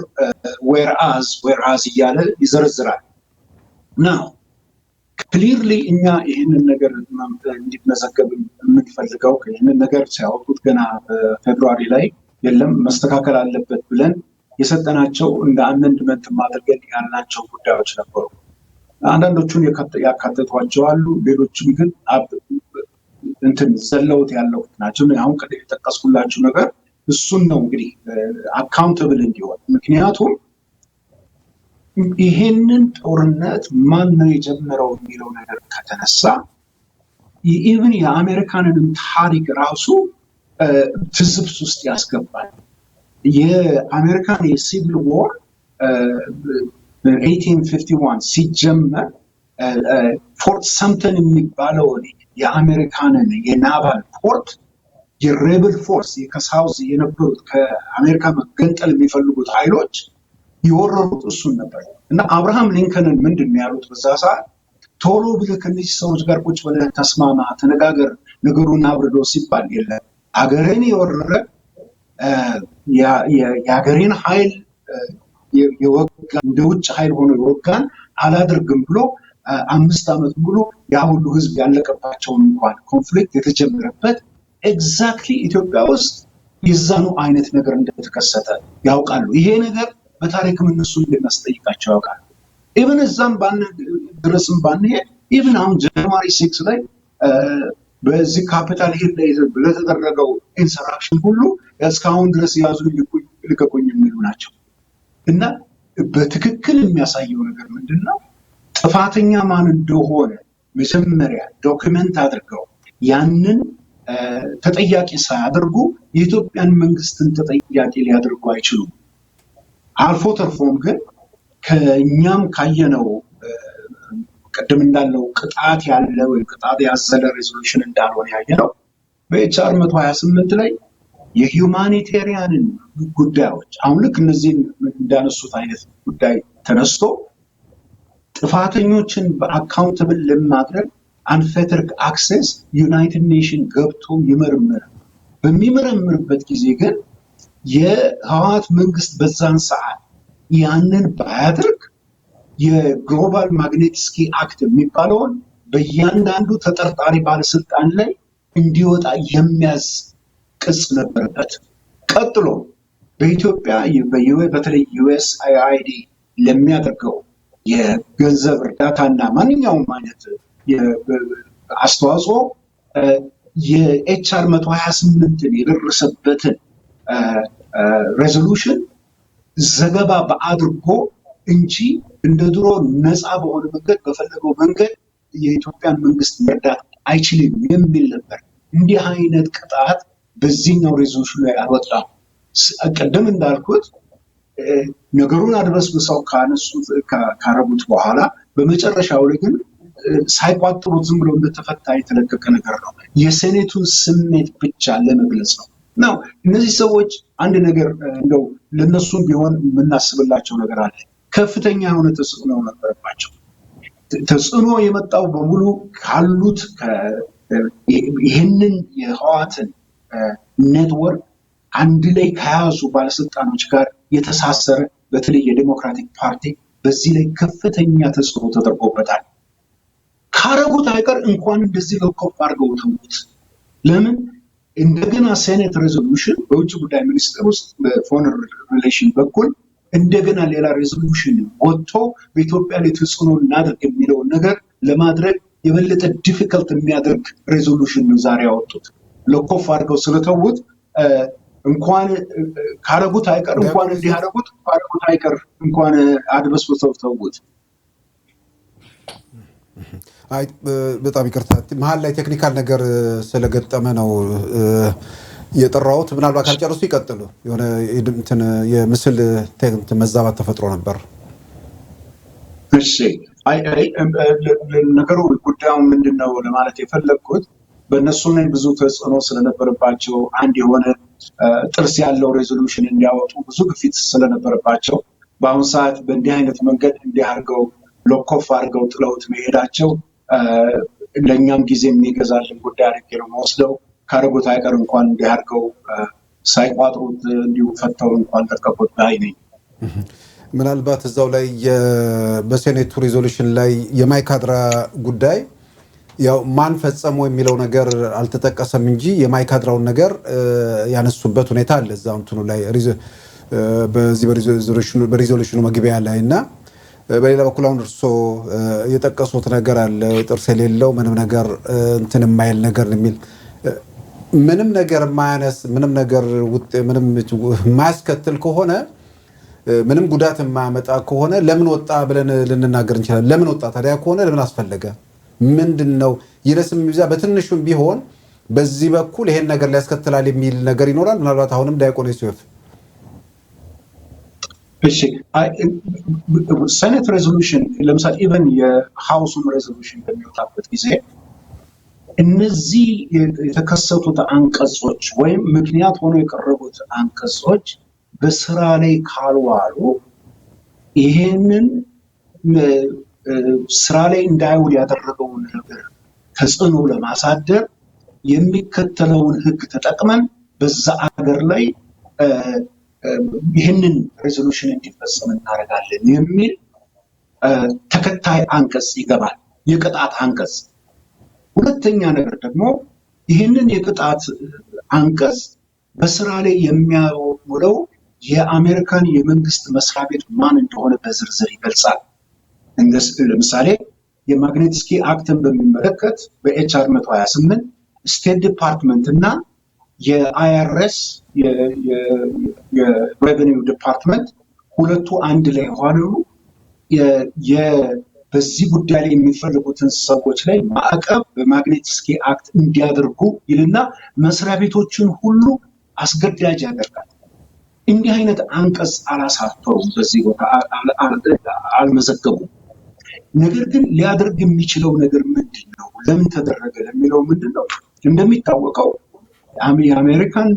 ዌርአዝ እያለ ይዘረዝራል። ናው ክሊርሊ እኛ ይህንን ነገር እንዲመዘገብ የምንፈልገው ይህንን ነገር ሲያወጡት ገና በፌብሩዋሪ ላይ የለም መስተካከል አለበት ብለን የሰጠናቸው እንደ አመንድመንት ማድረግ ያልናቸው ጉዳዮች ነበሩ። አንዳንዶቹን ያካተቷቸው አሉ፣ ሌሎችም ግን እንትን ዘለውት ያለውት ናቸው። አሁን ቀደም የጠቀስኩላችሁ ነገር እሱን ነው እንግዲህ አካውንተብል እንዲሆን። ምክንያቱም ይሄንን ጦርነት ማን ነው የጀመረው የሚለው ነገር ከተነሳ ኢቭን የአሜሪካንንም ታሪክ ራሱ ትዝብት ውስጥ ያስገባል። የአሜሪካን የሲቪል ዎር 1851 ሲጀመር ፎርት ሰምተን የሚባለው የአሜሪካንን የናቫል ፖርት የሬብል ፎርስ ከሳውዝ የነበሩት ከአሜሪካ መገንጠል የሚፈልጉት ኃይሎች የወረሩት እሱን ነበር እና አብርሃም ሊንከንን ምንድን ነው ያሉት በዛ ሰዓት? ቶሎ ብለህ ከነዚህ ሰዎች ጋር ቁጭ ብለህ ተስማማ፣ ተነጋገር፣ ነገሩን አብርዶ ሲባል የለም አገሬን የወረረ የሀገሬን ኃይል የወጋ እንደ ውጭ ኃይል ሆኖ የወጋን አላደርግም ብሎ 5 ዓመት ሙሉ ያ ሁሉ ህዝብ ያለቀባቸውን እንኳን ኮንፍሊክት የተጀመረበት ኤግዛክትሊ ኢትዮጵያ ውስጥ የዛኑ አይነት ነገር እንደተከሰተ ያውቃሉ። ይሄ ነገር በታሪክም እነሱ እንደሚያስጠይቃቸው ያውቃሉ። ኢቭን እዛም ድረስም ባንሄድ ኢቭን አሁን ጃንዋሪ 6 ላይ በዚህ ካፒታል ሂል ላይ ለተደረገው ኢንሰራክሽን ሁሉ እስካሁን ድረስ ያዙ ልቀቁኝ የሚሉ ናቸው እና በትክክል የሚያሳየው ነገር ምንድን ነው? ጥፋተኛ ማን እንደሆነ መጀመሪያ ዶክመንት አድርገው ያንን ተጠያቂ ሳያደርጉ የኢትዮጵያን መንግስትን ተጠያቂ ሊያደርጉ አይችሉም። አልፎ ተርፎም ግን ከኛም ካየነው ቅድም እንዳለው ቅጣት ያለ ወይ ቅጣት ያዘለ ሬዞሉሽን እንዳልሆነ ያየነው በኤችአር 128 ላይ የሂውማኒቴሪያንን ጉዳዮች አሁን ልክ እነዚህን እንዳነሱት አይነት ጉዳይ ተነስቶ ጥፋተኞችን በአካውንተብል ለማድረግ አንፌተርድ አክሰስ ዩናይትድ ኔሽን ገብቶ ይመርምር። በሚመረምርበት ጊዜ ግን የህወሓት መንግስት በዛን ሰዓት ያንን ባያደርግ የግሎባል ማግኔትስኪ አክት የሚባለውን በእያንዳንዱ ተጠርጣሪ ባለስልጣን ላይ እንዲወጣ የሚያዝ ቅጽ ነበረበት። ቀጥሎ በኢትዮጵያ በተለይ USAID ለሚያደርገው የገንዘብ እርዳታና ማንኛውም አይነት አስተዋጽኦ የኤችአር 128ን የደረሰበትን ሬዞሉሽን ዘገባ በአድርጎ እንጂ እንደ ድሮ ነፃ በሆነ መንገድ በፈለገው መንገድ የኢትዮጵያን መንግስት መርዳት አይችልም የሚል ነበር። እንዲህ አይነት ቅጣት በዚህኛው ሬዞሉሽን ላይ አልወጣም። ቀደም እንዳልኩት ነገሩን አድበስብሰው ካነሱት ካረጉት በኋላ በመጨረሻው ላይ ግን ሳይቋጥሩት ዝም ብሎ እንደተፈታ የተለቀቀ ነገር ነው። የሴኔቱን ስሜት ብቻ ለመግለጽ ነው። ነው እነዚህ ሰዎች አንድ ነገር እንደው ለነሱም ቢሆን የምናስብላቸው ነገር አለ። ከፍተኛ የሆነ ተጽዕኖ ነበረባቸው። ተጽዕኖ የመጣው በሙሉ ካሉት ይህንን የህወሓትን ኔትወርክ አንድ ላይ ከያዙ ባለስልጣኖች ጋር የተሳሰረ በተለይ የዴሞክራቲክ ፓርቲ በዚህ ላይ ከፍተኛ ተጽዕኖ ተደርጎበታል። ካረጉት አይቀር እንኳን እንደዚህ ለኮፍ አድርገው ተውት። ለምን እንደገና ሴኔት ሬዞሉሽን በውጭ ጉዳይ ሚኒስቴር ውስጥ በፎሬን ሪሌሽን በኩል እንደገና ሌላ ሬዞሉሽን ወጥቶ በኢትዮጵያ ላይ ተጽዕኖ እናደርግ የሚለውን ነገር ለማድረግ የበለጠ ዲፊከልት የሚያደርግ ሬዞሉሽን ነው ዛሬ ያወጡት። ለኮፍ አድርገው ስለተውት እንኳን ካረጉት አይቀር እንኳን እንዲህ ያረጉት ካረጉት አይቀር እንኳን አድበስብሰው ተውት። አይ በጣም ይቅርታ መሀል ላይ ቴክኒካል ነገር ስለገጠመ ነው የጠራሁት። ምናልባት ካልጨረሱ ይቀጥሉ። የሆነ እንትን የምስል መዛባት ተፈጥሮ ነበር። እሺ አይ ነገሩ ጉዳዩ ምንድነው ለማለት የፈለግኩት በእነሱ ላይ ብዙ ተጽዕኖ ስለነበረባቸው አንድ የሆነ ጥርስ ያለው ሬዞሉሽን እንዲያወጡ ብዙ ግፊት ስለነበረባቸው በአሁኑ ሰዓት በእንዲህ አይነት መንገድ እንዲያርገው ሎኮፍ አድርገው ጥለውት መሄዳቸው ለእኛም ጊዜ የሚገዛልን ጉዳይ አድርጌ ነው መወስደው። ካረጉት አይቀር እንኳን እንዲያርገው ሳይቋጥሩት እንዲሁ ፈተው እንኳን ተቀበሉት ባይ ነኝ። ምናልባት እዛው ላይ በሴኔቱ ሬዞሉሽን ላይ የማይካድራ ጉዳይ ያው ማን ፈጸመው የሚለው ነገር አልተጠቀሰም እንጂ የማይካድራውን ነገር ያነሱበት ሁኔታ አለ እዛው እንትኑ ላይ በዚህ በሬዞሉሽኑ መግቢያ ላይ እና በሌላ በኩል አሁን እርሶ የጠቀሱት ነገር አለ ጥርስ የሌለው ምንም ነገር እንትን የማይል ነገር የሚል ምንም ነገር ማያነስ ምንም ነገር ምንም ማያስከትል ከሆነ ምንም ጉዳት የማያመጣ ከሆነ ለምን ወጣ ብለን ልንናገር እንችላለን። ለምን ወጣ ታዲያ ከሆነ ለምን አስፈለገ? ምንድነው ይነስም ይዛ በትንሹም ቢሆን በዚህ በኩል ይሄን ነገር ሊያስከትላል የሚል ነገር ይኖራል። ምናልባት አሁንም ዲያቆን ዮሴፍ እሺ ሴኔት ሬዞሉሽን ለምሳሌ ኢቨን የሃውሱን ሬዞሉሽን በሚወጣበት ጊዜ እነዚህ የተከሰቱት አንቀጾች ወይም ምክንያት ሆኖ የቀረቡት አንቀጾች በስራ ላይ ካልዋሉ ይሄንን ስራ ላይ እንዳይውል ያደረገውን ነገር ተጽዕኖ ለማሳደር የሚከተለውን ህግ ተጠቅመን በዛ አገር ላይ ይህንን ሬዞሉሽን እንዲፈጸም እናደርጋለን የሚል ተከታይ አንቀጽ ይገባል፣ የቅጣት አንቀጽ። ሁለተኛ ነገር ደግሞ ይህንን የቅጣት አንቀጽ በስራ ላይ የሚያውለው የአሜሪካን የመንግስት መስሪያ ቤት ማን እንደሆነ በዝርዝር ይገልጻል። ለምሳሌ የማግኔትስኪ አክትን በሚመለከት በኤችአር 128 ስቴት ዲፓርትመንት እና የአይአርኤስ የሬቨኒው ዲፓርትመንት ሁለቱ አንድ ላይ ሆነው በዚህ ጉዳይ ላይ የሚፈልጉትን ሰዎች ላይ ማዕቀብ በማግኔትስኪ አክት እንዲያደርጉ ይልና መስሪያ ቤቶችን ሁሉ አስገዳጅ ያደርጋል። እንዲህ አይነት አንቀጽ አላሳፈሩም፣ በዚህ ቦታ አልመዘገቡም። ነገር ግን ሊያደርግ የሚችለው ነገር ምንድን ነው? ለምን ተደረገ ለሚለው ምንድን ነው? እንደሚታወቀው የአሜሪካን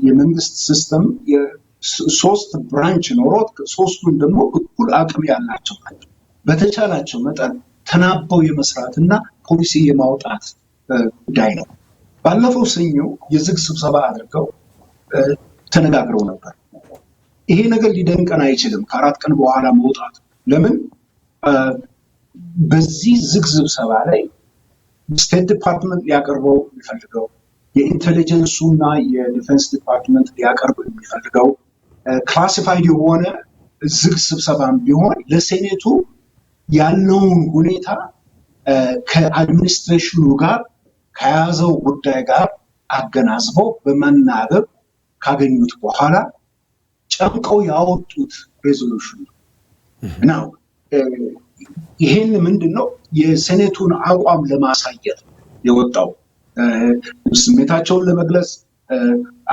የመንግስት ሲስተም 3 ብራንች ኖሮት 3ቱን ደግሞ እኩል አቅም ያላቸው ናቸው። በተቻላቸው መጠን ተናበው የመስራት እና ፖሊሲ የማውጣት ጉዳይ ነው። ባለፈው ሰኞ የዝግ ስብሰባ አድርገው ተነጋግረው ነበር። ይሄ ነገር ሊደንቀን አይችልም ከ4 ቀን በኋላ መውጣት። ለምን በዚህ ዝግ ስብሰባ ላይ ስቴት ዲፓርትመንት ሊያቀርበው የሚፈልገው የኢንቴሊጀንሱ እና የዲፌንስ ዲፓርትመንት ሊያቀርብ የሚፈልገው ክላሲፋይድ የሆነ ዝግ ስብሰባም ቢሆን ለሴኔቱ ያለውን ሁኔታ ከአድሚኒስትሬሽኑ ጋር ከያዘው ጉዳይ ጋር አገናዝበው በመናበብ ካገኙት በኋላ ጨምቀው ያወጡት ሬዞሉሽን ነው። ይሄን ምንድነው የሴኔቱን አቋም ለማሳየት የወጣው ስሜታቸውን ለመግለጽ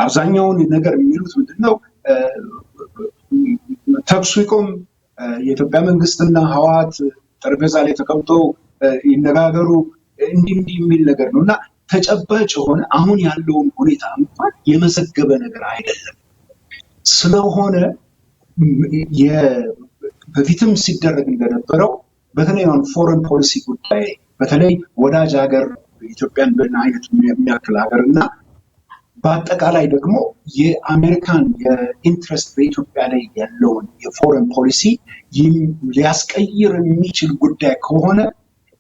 አብዛኛውን ነገር የሚሉት ምንድነው ተኩሱ ይቆም፣ የኢትዮጵያ መንግስትና ህወሓት ጠረጴዛ ላይ ተቀምጠው ይነጋገሩ እንዲህ የሚል ነገር ነው እና ተጨባጭ የሆነ አሁን ያለውን ሁኔታ እንኳን የመዘገበ ነገር አይደለም። ስለሆነ በፊትም ሲደረግ እንደነበረው በተለይ ፎረን ፖሊሲ ጉዳይ በተለይ ወዳጅ ሀገር ኢትዮጵያን በና አይነት የሚያክል ሀገር እና በአጠቃላይ ደግሞ የአሜሪካን የኢንትረስት በኢትዮጵያ ላይ ያለውን የፎረን ፖሊሲ ሊያስቀይር የሚችል ጉዳይ ከሆነ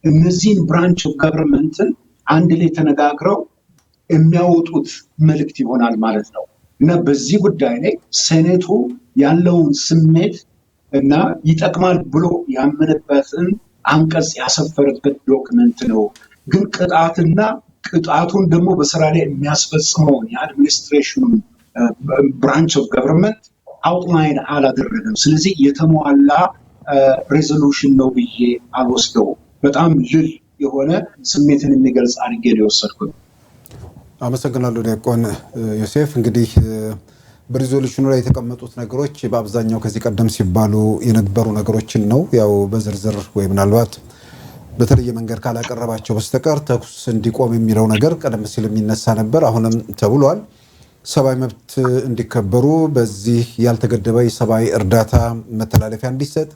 እነዚህን ብራንች ኦፍ ገቨርንመንትን አንድ ላይ ተነጋግረው የሚያወጡት መልእክት ይሆናል ማለት ነው እና በዚህ ጉዳይ ላይ ሴኔቱ ያለውን ስሜት እና ይጠቅማል ብሎ ያመነበትን አንቀጽ ያሰፈረበት ዶክመንት ነው። ግን ቅጣቱን ደግሞ በስራ ላይ የሚያስፈጽመውን የአድሚኒስትሬሽኑን ብራንች ኦፍ ገቨርንመንት አውትላይን አላደረገም። ስለዚህ የተሟላ ሬዞሉሽን ነው ብዬ አልወስደውም። በጣም ልል የሆነ ስሜትን የሚገልጽ አድርጌ ነው የወሰድኩት። አመሰግናለሁ ዲያቆን ዮሴፍ። እንግዲህ በሪዞሉሽኑ ላይ የተቀመጡት ነገሮች በአብዛኛው ከዚህ ቀደም ሲባሉ የነበሩ ነገሮችን ነው ያው በዝርዝር ወይ ምናልባት በተለየ መንገድ ካላቀረባቸው በስተቀር ተኩስ እንዲቆም የሚለው ነገር ቀደም ሲል የሚነሳ ነበር። አሁንም ተብሏል ሰብአዊ መብት እንዲከበሩ በዚህ ያልተገደበ የሰብአዊ እርዳታ መተላለፊያ እንዲሰጥ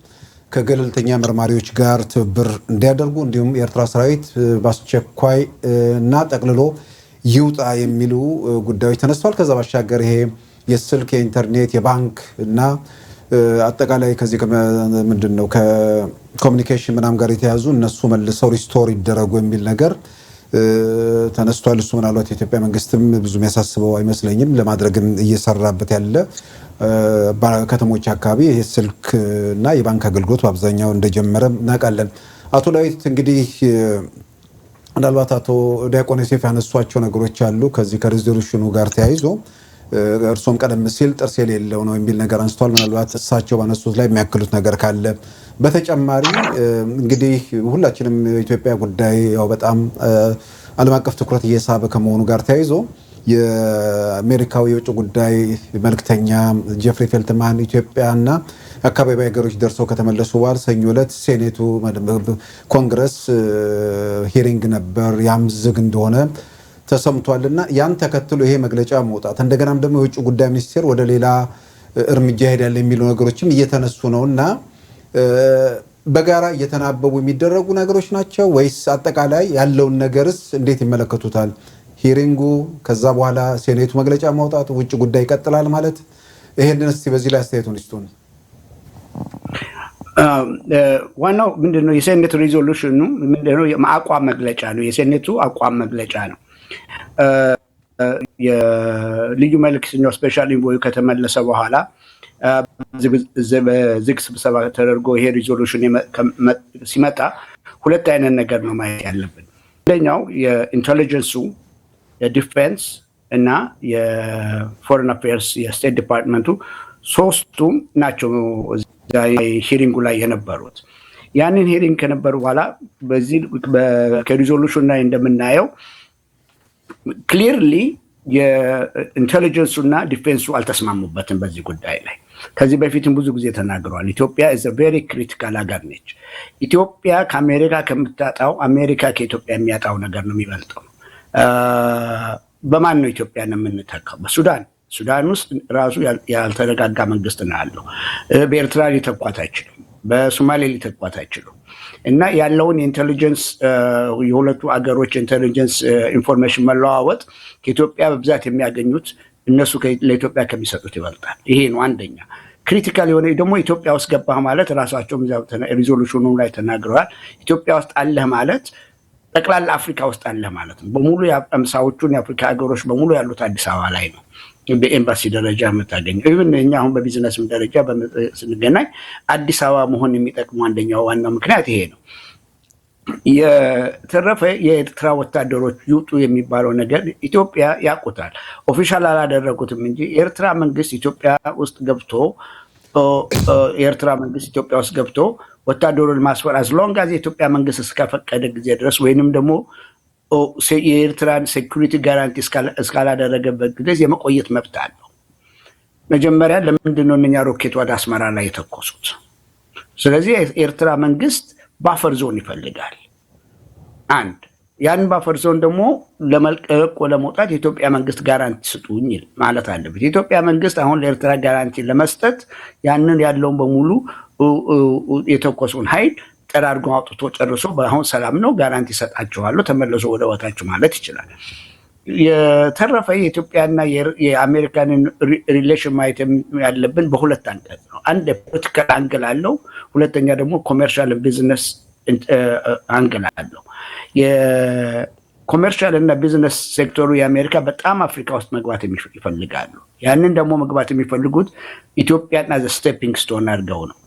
ከገለልተኛ መርማሪዎች ጋር ትብብር እንዲያደርጉ እንዲሁም የኤርትራ ሰራዊት በአስቸኳይ እና ጠቅልሎ ይውጣ የሚሉ ጉዳዮች ተነስተዋል። ከዛ ባሻገር ይሄ የስልክ የኢንተርኔት የባንክ እና አጠቃላይ ከዚህ ምንድነው ከኮሙኒኬሽን ምናምን ጋር የተያዙ እነሱ መልሰው ሪስቶር ይደረጉ የሚል ነገር ተነስቷል። እሱ ምናልባት የኢትዮጵያ መንግስትም ብዙ የሚያሳስበው አይመስለኝም። ለማድረግም እየሰራበት ያለ ከተሞች አካባቢ የስልክ እና የባንክ አገልግሎት በአብዛኛው እንደጀመረ እናውቃለን። አቶ ዳዊት እንግዲህ ምናልባት አቶ ዲያቆን ዮሴፍ ያነሷቸው ነገሮች አሉ ከዚህ ከሪዞሉሽኑ ጋር ተያይዞ እርሶም ቀደም ሲል ጥርስ የሌለው ነው የሚል ነገር አንስተዋል። ምናልባት እሳቸው ባነሱት ላይ የሚያክሉት ነገር ካለ በተጨማሪ እንግዲህ ሁላችንም የኢትዮጵያ ጉዳይ ያው በጣም ዓለም አቀፍ ትኩረት እየሳበ ከመሆኑ ጋር ተያይዞ የአሜሪካዊ የውጭ ጉዳይ መልክተኛ ጄፍሪ ፌልትማን ኢትዮጵያና አካባቢ ሀገሮች ደርሰው ከተመለሱ በኋላ ሰኞ ዕለት ሴኔቱ ኮንግረስ ሂሪንግ ነበር። ያም ዝግ እንደሆነ ተሰምቷልና ያን ተከትሎ ይሄ መግለጫ መውጣት እንደገናም ደግሞ የውጭ ጉዳይ ሚኒስቴር ወደ ሌላ እርምጃ ሄዳል የሚሉ ነገሮችም እየተነሱ ነውና በጋራ እየተናበቡ የሚደረጉ ነገሮች ናቸው ወይስ አጠቃላይ ያለውን ነገርስ እንዴት ይመለከቱታል? ሂሪንጉ ከዛ በኋላ ሴኔቱ መግለጫ ማውጣት ውጭ ጉዳይ ይቀጥላል ማለት ይሄንን እስቲ በዚህ ላይ አስተያየቱን ይስጡን። ዋናው ምንድነው የሴኔቱ ሪዞሉሽኑ ምንድነው የአቋም መግለጫ ነው። የሴኔቱ አቋም መግለጫ ነው። የልዩ መልእክተኛው ስፔሻል ኢንቮይ ከተመለሰ በኋላ ዝግ ስብሰባ ተደርጎ ይሄ ሪዞሉሽን ሲመጣ ሁለት አይነት ነገር ነው ማየት ያለብን። አንደኛው የኢንተሊጀንሱ የዲፌንስ እና የፎሬን አፌርስ የስቴት ዲፓርትመንቱ ሶስቱም ናቸው ሂሪንጉ ላይ የነበሩት። ያንን ሂሪንግ ከነበሩ በኋላ በዚህ ከሪዞሉሽኑ ላይ እንደምናየው ክሊርሊ የኢንተሊጀንሱ እና ዲፌንሱ አልተስማሙበትም በዚህ ጉዳይ ላይ። ከዚህ በፊትም ብዙ ጊዜ ተናግረዋል። ኢትዮጵያ is a very critical ሀገር ነች። ኢትዮጵያ ከአሜሪካ ከምታጣው አሜሪካ ከኢትዮጵያ የሚያጣው ነገር ነው የሚበልጠው። በማን ነው ኢትዮጵያን የምንተካው? በሱዳን ውስጥ ራሱ ያልተረጋጋ መንግስት ነው ያለው። በኤርትራ ሊተኳት አይችልም፣ በሶማሌ ሊተኳት አይችሉም። እና ያለውን የኢንቴሊጀንስ የሁለቱ አገሮች ኢንቴሊጀንስ ኢንፎርሜሽን መለዋወጥ ከኢትዮጵያ በብዛት የሚያገኙት እነሱ ለኢትዮጵያ ከሚሰጡት ይበልጣል። ይሄ ነው አንደኛ ክሪቲካል የሆነ ደግሞ ኢትዮጵያ ውስጥ ገባህ ማለት ራሳቸው ሪዞሉሽኑ ላይ ተናግረዋል። ኢትዮጵያ ውስጥ አለህ ማለት ጠቅላላ አፍሪካ ውስጥ አለህ ማለት ነው። በሙሉ የአምሳዎቹን የአፍሪካ ሀገሮች በሙሉ ያሉት አዲስ አበባ ላይ ነው በኤምባሲ ደረጃ የምታገኘው። ኢቭን እኛ አሁን በቢዝነስም ደረጃ ስንገናኝ አዲስ አበባ መሆን የሚጠቅሙ አንደኛው ዋናው ምክንያት ይሄ ነው። የተረፈ የኤርትራ ወታደሮች ይውጡ የሚባለው ነገር ኢትዮጵያ ያውቁታል። ኦፊሻል አላደረጉትም እንጂ የኤርትራ መንግስት ኢትዮጵያ ውስጥ ገብቶ ወታደሩን ማስፈር አዝሎንግ አዝ የኢትዮጵያ መንግስት እስከፈቀደ ጊዜ ድረስ ወይንም ደግሞ የኤርትራን ሴኩሪቲ ጋራንቲ እስካላደረገበት ጊዜ የመቆየት መብት አለው። መጀመሪያ ለምንድን ነው እነኛ ሮኬት ወደ አስመራ ላይ የተኮሱት? ስለዚህ የኤርትራ መንግስት ባፈር ዞን ይፈልጋል። አንድ ያን ባፈር ዞን ደግሞ ለመልቀቅ ለመውጣት የኢትዮጵያ መንግስት ጋራንቲ ስጡኝ ማለት አለበት። የኢትዮጵያ መንግስት አሁን ለኤርትራ ጋራንቲ ለመስጠት ያንን ያለውን በሙሉ የተኮሱን ኃይል ጠራርጎ አውጥቶ ጨርሶ በአሁን ሰላም ነው ጋራንቲ ሰጣችኋለሁ ተመለሱ ወደ ቦታችሁ ማለት ይችላል። የተረፈ የኢትዮጵያና የአሜሪካንን ሪሌሽን ማየት ያለብን በሁለት አንቀጽ ነው። አንድ ፖለቲካል አንግል አለው፣ ሁለተኛ ደግሞ ኮሜርሻል ቢዝነስ አንግል አለው። የኮሜርሻል እና ቢዝነስ ሴክተሩ የአሜሪካ በጣም አፍሪካ ውስጥ መግባት ይፈልጋሉ። ያንን ደግሞ መግባት የሚፈልጉት ኢትዮጵያን አዘ ስቴፒንግ ስቶን አድርገው ነው፣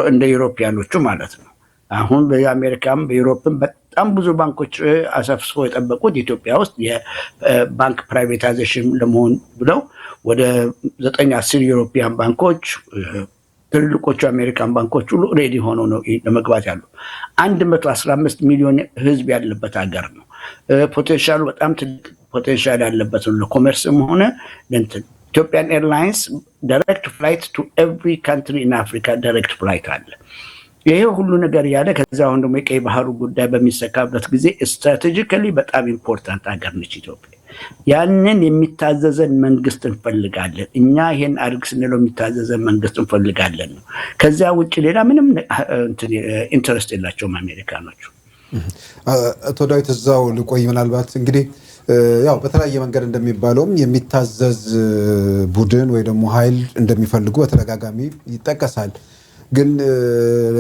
እንደ ዩሮፒያኖቹ ማለት ነው። አሁን በአሜሪካም በዩሮፕም በጣም ብዙ ባንኮች አሰፍስፎ የጠበቁት ኢትዮጵያ ውስጥ የባንክ ፕራይቬታይዜሽን ለመሆን ብለው ወደ 9-10 ዩሮፒያን ባንኮች ትልልቆቹ አሜሪካን ባንኮች ሁሉ ሬዲ ሆኖ ነው ለመግባት ያሉ። 115 ሚሊዮን ህዝብ ያለበት ሀገር ነው። ፖቴንሻሉ በጣም ትልቅ ፖቴንሻል ያለበት ነው ለኮሜርስም ሆነ ለእንትን። ኢትዮጵያን ኤርላይንስ ዳይሬክት ፍላይት ቱ ኤቭሪ ካንትሪ ኢን አፍሪካ ዳይሬክት ፍላይት አለ። ይሄ ሁሉ ነገር ያለ ከዛ አሁን ደግሞ የቀይ ባህሩ ጉዳይ በሚሰካበት ጊዜ ስትራቴጂካሊ በጣም ኢምፖርታንት ሀገር ነች ኢትዮጵያ። ያንን የሚታዘዘን መንግስት እንፈልጋለን። እኛ ይሄን አድርግ ስንለው የሚታዘዘን መንግስት እንፈልጋለን ነው። ከዚያ ውጭ ሌላ ምንም ኢንተረስት የላቸውም አሜሪካኖቹ። አቶ ዳዊት እዛው ልቆይ። ምናልባት እንግዲህ ያው በተለያየ መንገድ እንደሚባለውም የሚታዘዝ ቡድን ወይ ደግሞ ኃይል እንደሚፈልጉ በተደጋጋሚ ይጠቀሳል። ግን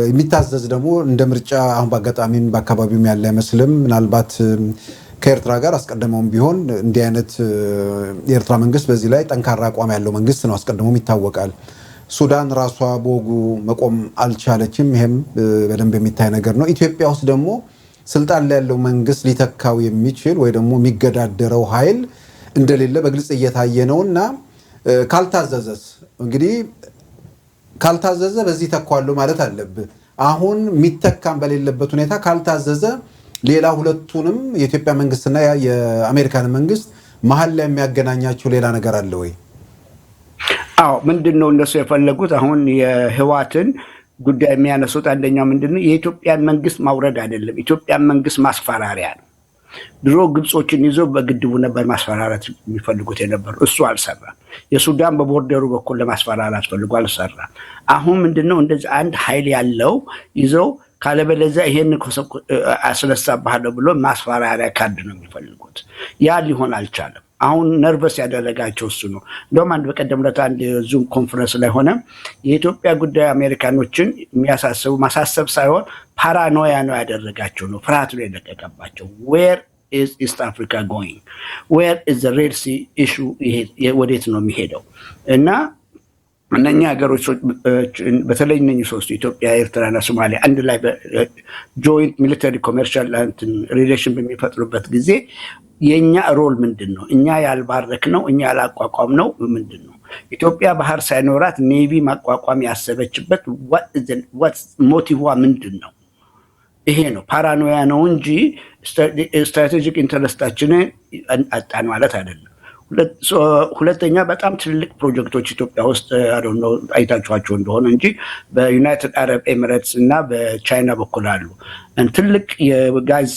የሚታዘዝ ደግሞ እንደ ምርጫ አሁን በአጋጣሚም በአካባቢውም ያለ አይመስልም። ምናልባት ከኤርትራ ጋር አስቀድመውም ቢሆን እንዲህ አይነት የኤርትራ መንግስት በዚህ ላይ ጠንካራ አቋም ያለው መንግስት ነው፣ አስቀድሞም ይታወቃል። ሱዳን ራሷ በወጉ መቆም አልቻለችም። ይሄም በደንብ የሚታይ ነገር ነው። ኢትዮጵያ ውስጥ ደግሞ ስልጣን ላይ ያለው መንግስት ሊተካው የሚችል ወይ ደግሞ የሚገዳደረው ኃይል እንደሌለ በግልጽ እየታየ ነውና ካልታዘዘስ እንግዲህ ካልታዘዘ በዚህ ተኳሉ ማለት አለብህ። አሁን የሚተካም በሌለበት ሁኔታ ካልታዘዘ ሌላ ሁለቱንም የኢትዮጵያ መንግስትና የአሜሪካን መንግስት መሀል ላይ የሚያገናኛቸው ሌላ ነገር አለ ወይ? አዎ፣ ምንድነው እነሱ የፈለጉት? አሁን የህዋትን ጉዳይ የሚያነሱት አንደኛው ምንድነው የኢትዮጵያን መንግስት ማውረድ አይደለም፣ ኢትዮጵያን መንግስት ማስፈራሪያ ነው። ድሮ ግብጾችን ይዞ በግድቡ ነበር ማስፈራራት የሚፈልጉት የነበሩ፣ እሱ አልሰራም። የሱዳን በቦርደሩ በኩል ለማስፈራራት ፈልጎ አልሰራም። አሁን ምንድነው እንደዚህ አንድ ኃይል ያለው ይዘው ካለበለዚያ ይሄን አስነሳብሃለሁ ብሎ ማስፈራሪያ ካርድ ነው የሚፈልጉት። ያ ሊሆን አልቻለም። አሁን ነርቨስ ያደረጋቸው እሱ ነው። እንደውም አንድ በቀደም ዕለት አንድ ዙም ኮንፈረንስ ላይ ሆነ የኢትዮጵያ ጉዳይ አሜሪካኖችን የሚያሳስቡ ማሳሰብ ሳይሆን ፓራኖያ ነው ያደረጋቸው ነው። ፍርሃት ነው የለቀቀባቸው። ዌር ኢዝ ኢስት አፍሪካ ጎይንግ ዌር ኢዝ ዘ ሬድ ሲ ኢሹ፣ ወዴት ነው የሚሄደው? እና እነኛ ሀገሮች በተለይ እነኚህ ሶስቱ ኢትዮጵያ፣ ኤርትራና ሶማሊያ አንድ ላይ ጆይንት ሚሊተሪ ኮሜርሻል ሪሌሽን በሚፈጥሩበት ጊዜ የኛ ሮል ምንድን ነው? እኛ ያልባረክ ነው፣ እኛ ያላቋቋም ነው ምንድን ነው? ኢትዮጵያ ባህር ሳይኖራት ኔቪ ማቋቋም ያሰበችበት ሞቲቭዋ ምንድን ነው? ይሄ ነው ፓራኖያ ነው እንጂ ስትራቴጂክ ኢንተረስታችንን አጣን ማለት አይደለም። ሁለተኛ በጣም ትልልቅ ፕሮጀክቶች ኢትዮጵያ ውስጥ አይታችኋቸው እንደሆነ እንጂ በዩናይትድ አረብ ኤሚሬትስ እና በቻይና በኩል አሉ። ትልቅ የጋዝ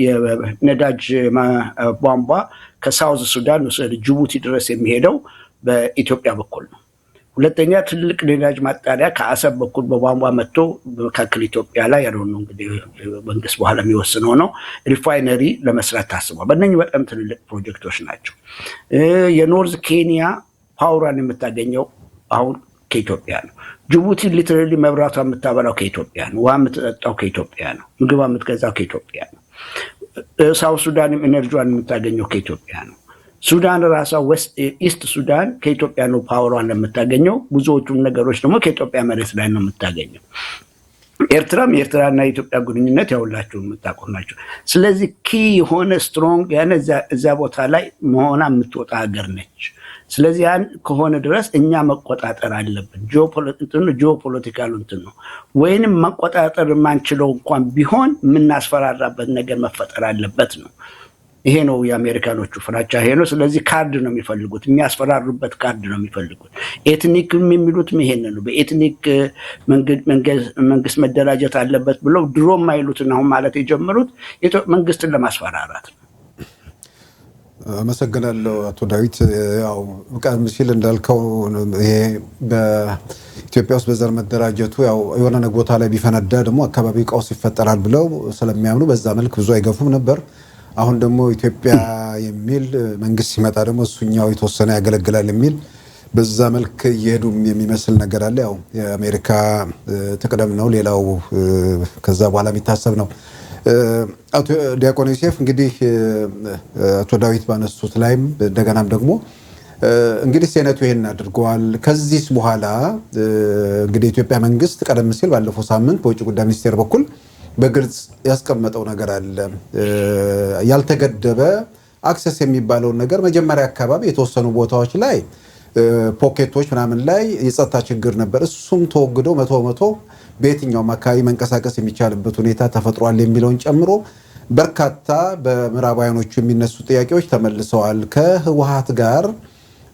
የነዳጅ ቧንቧ ከሳውዝ ሱዳን ጅቡቲ ድረስ የሚሄደው በኢትዮጵያ በኩል ነው። ሁለተኛ ትልቅ ነዳጅ ማጣሪያ ከአሰብ በኩል በቧንቧ መጥቶ በመካከል ኢትዮጵያ ላይ ያለው ነው እንግዲህ መንግስት በኋላ የሚወስነው ነው። ሪፋይነሪ ለመስራት ታስቧል። በእነኚህ በጣም ትልልቅ ፕሮጀክቶች ናቸው። የኖርዝ ኬንያ ፓወሯን የምታገኘው አሁን ከኢትዮጵያ ነው። ጅቡቲ ሊትራሊ መብራቷ የምታበላው ከኢትዮጵያ ነው። ውሃ የምትጠጣው ከኢትዮጵያ ነው። ምግብ የምትገዛው ከኢትዮጵያ ነው። ሳውት ሱዳንም ኤነርጂዋን የምታገኘው ከኢትዮጵያ ነው። ሱዳን ራሷ ኢስት ሱዳን ከኢትዮጵያ ነው ፓወሯን የምታገኘው። ብዙዎቹም ነገሮች ደግሞ ከኢትዮጵያ መሬት ላይ ነው የምታገኘው። ኤርትራም የኤርትራና የኢትዮጵያ ግንኙነት ያውላችሁ የምታውቁት ናቸው። ስለዚህ ኪ የሆነ ስትሮንግ ያነ እዛ ቦታ ላይ መሆና የምትወጣ ሀገር ነች። ስለዚህ ያን ከሆነ ድረስ እኛ መቆጣጠር አለብን። ጂኦፖለቲካሉ እንትን ነው። ወይንም መቆጣጠር የማንችለው እንኳን ቢሆን የምናስፈራራበት ነገር መፈጠር አለበት ነው። ይሄ ነው የአሜሪካኖቹ ፍራቻ ይሄ ነው። ስለዚህ ካርድ ነው የሚፈልጉት፣ የሚያስፈራሩበት ካርድ ነው የሚፈልጉት። ኤትኒክም የሚሉት ይሄን ነው። በኤትኒክ መንግስት መደራጀት አለበት ብለው ድሮ የማይሉትን አሁን ማለት የጀመሩት መንግስትን ለማስፈራራት ነው። አመሰግናለሁ አቶ ዳዊት። ያው ቀደም ሲል እንዳልከው ይሄ በኢትዮጵያ ውስጥ በዘር መደራጀቱ ያው የሆነ ቦታ ላይ ቢፈነዳ ደግሞ አካባቢ ቀውስ ይፈጠራል ብለው ስለሚያምኑ በዛ መልክ ብዙ አይገፉም ነበር። አሁን ደግሞ ኢትዮጵያ የሚል መንግስት ሲመጣ ደግሞ እሱኛው የተወሰነ ያገለግላል የሚል በዛ መልክ እየሄዱም የሚመስል ነገር አለ። ያው የአሜሪካ ትቅደም ነው፣ ሌላው ከዛ በኋላ የሚታሰብ ነው። አቶ ዲያቆን ዮሴፍ እንግዲህ አቶ ዳዊት ባነሱት ላይም እንደገናም ደግሞ እንግዲህ ሴኔቱ ይሄን አድርገዋል። ከዚህ በኋላ እንግዲህ ኢትዮጵያ መንግስት ቀደም ሲል ባለፈው ሳምንት በውጭ ጉዳይ ሚኒስቴር በኩል በግልጽ ያስቀመጠው ነገር አለ። ያልተገደበ አክሰስ የሚባለውን ነገር መጀመሪያ አካባቢ የተወሰኑ ቦታዎች ላይ ፖኬቶች ምናምን ላይ የጸጥታ ችግር ነበር። እሱም ተወግዶ 100% በየትኛውም አካባቢ መንቀሳቀስ የሚቻልበት ሁኔታ ተፈጥሯል የሚለውን ጨምሮ በርካታ በምዕራባውያኖቹ የሚነሱ ጥያቄዎች ተመልሰዋል። ከህወሓት ጋር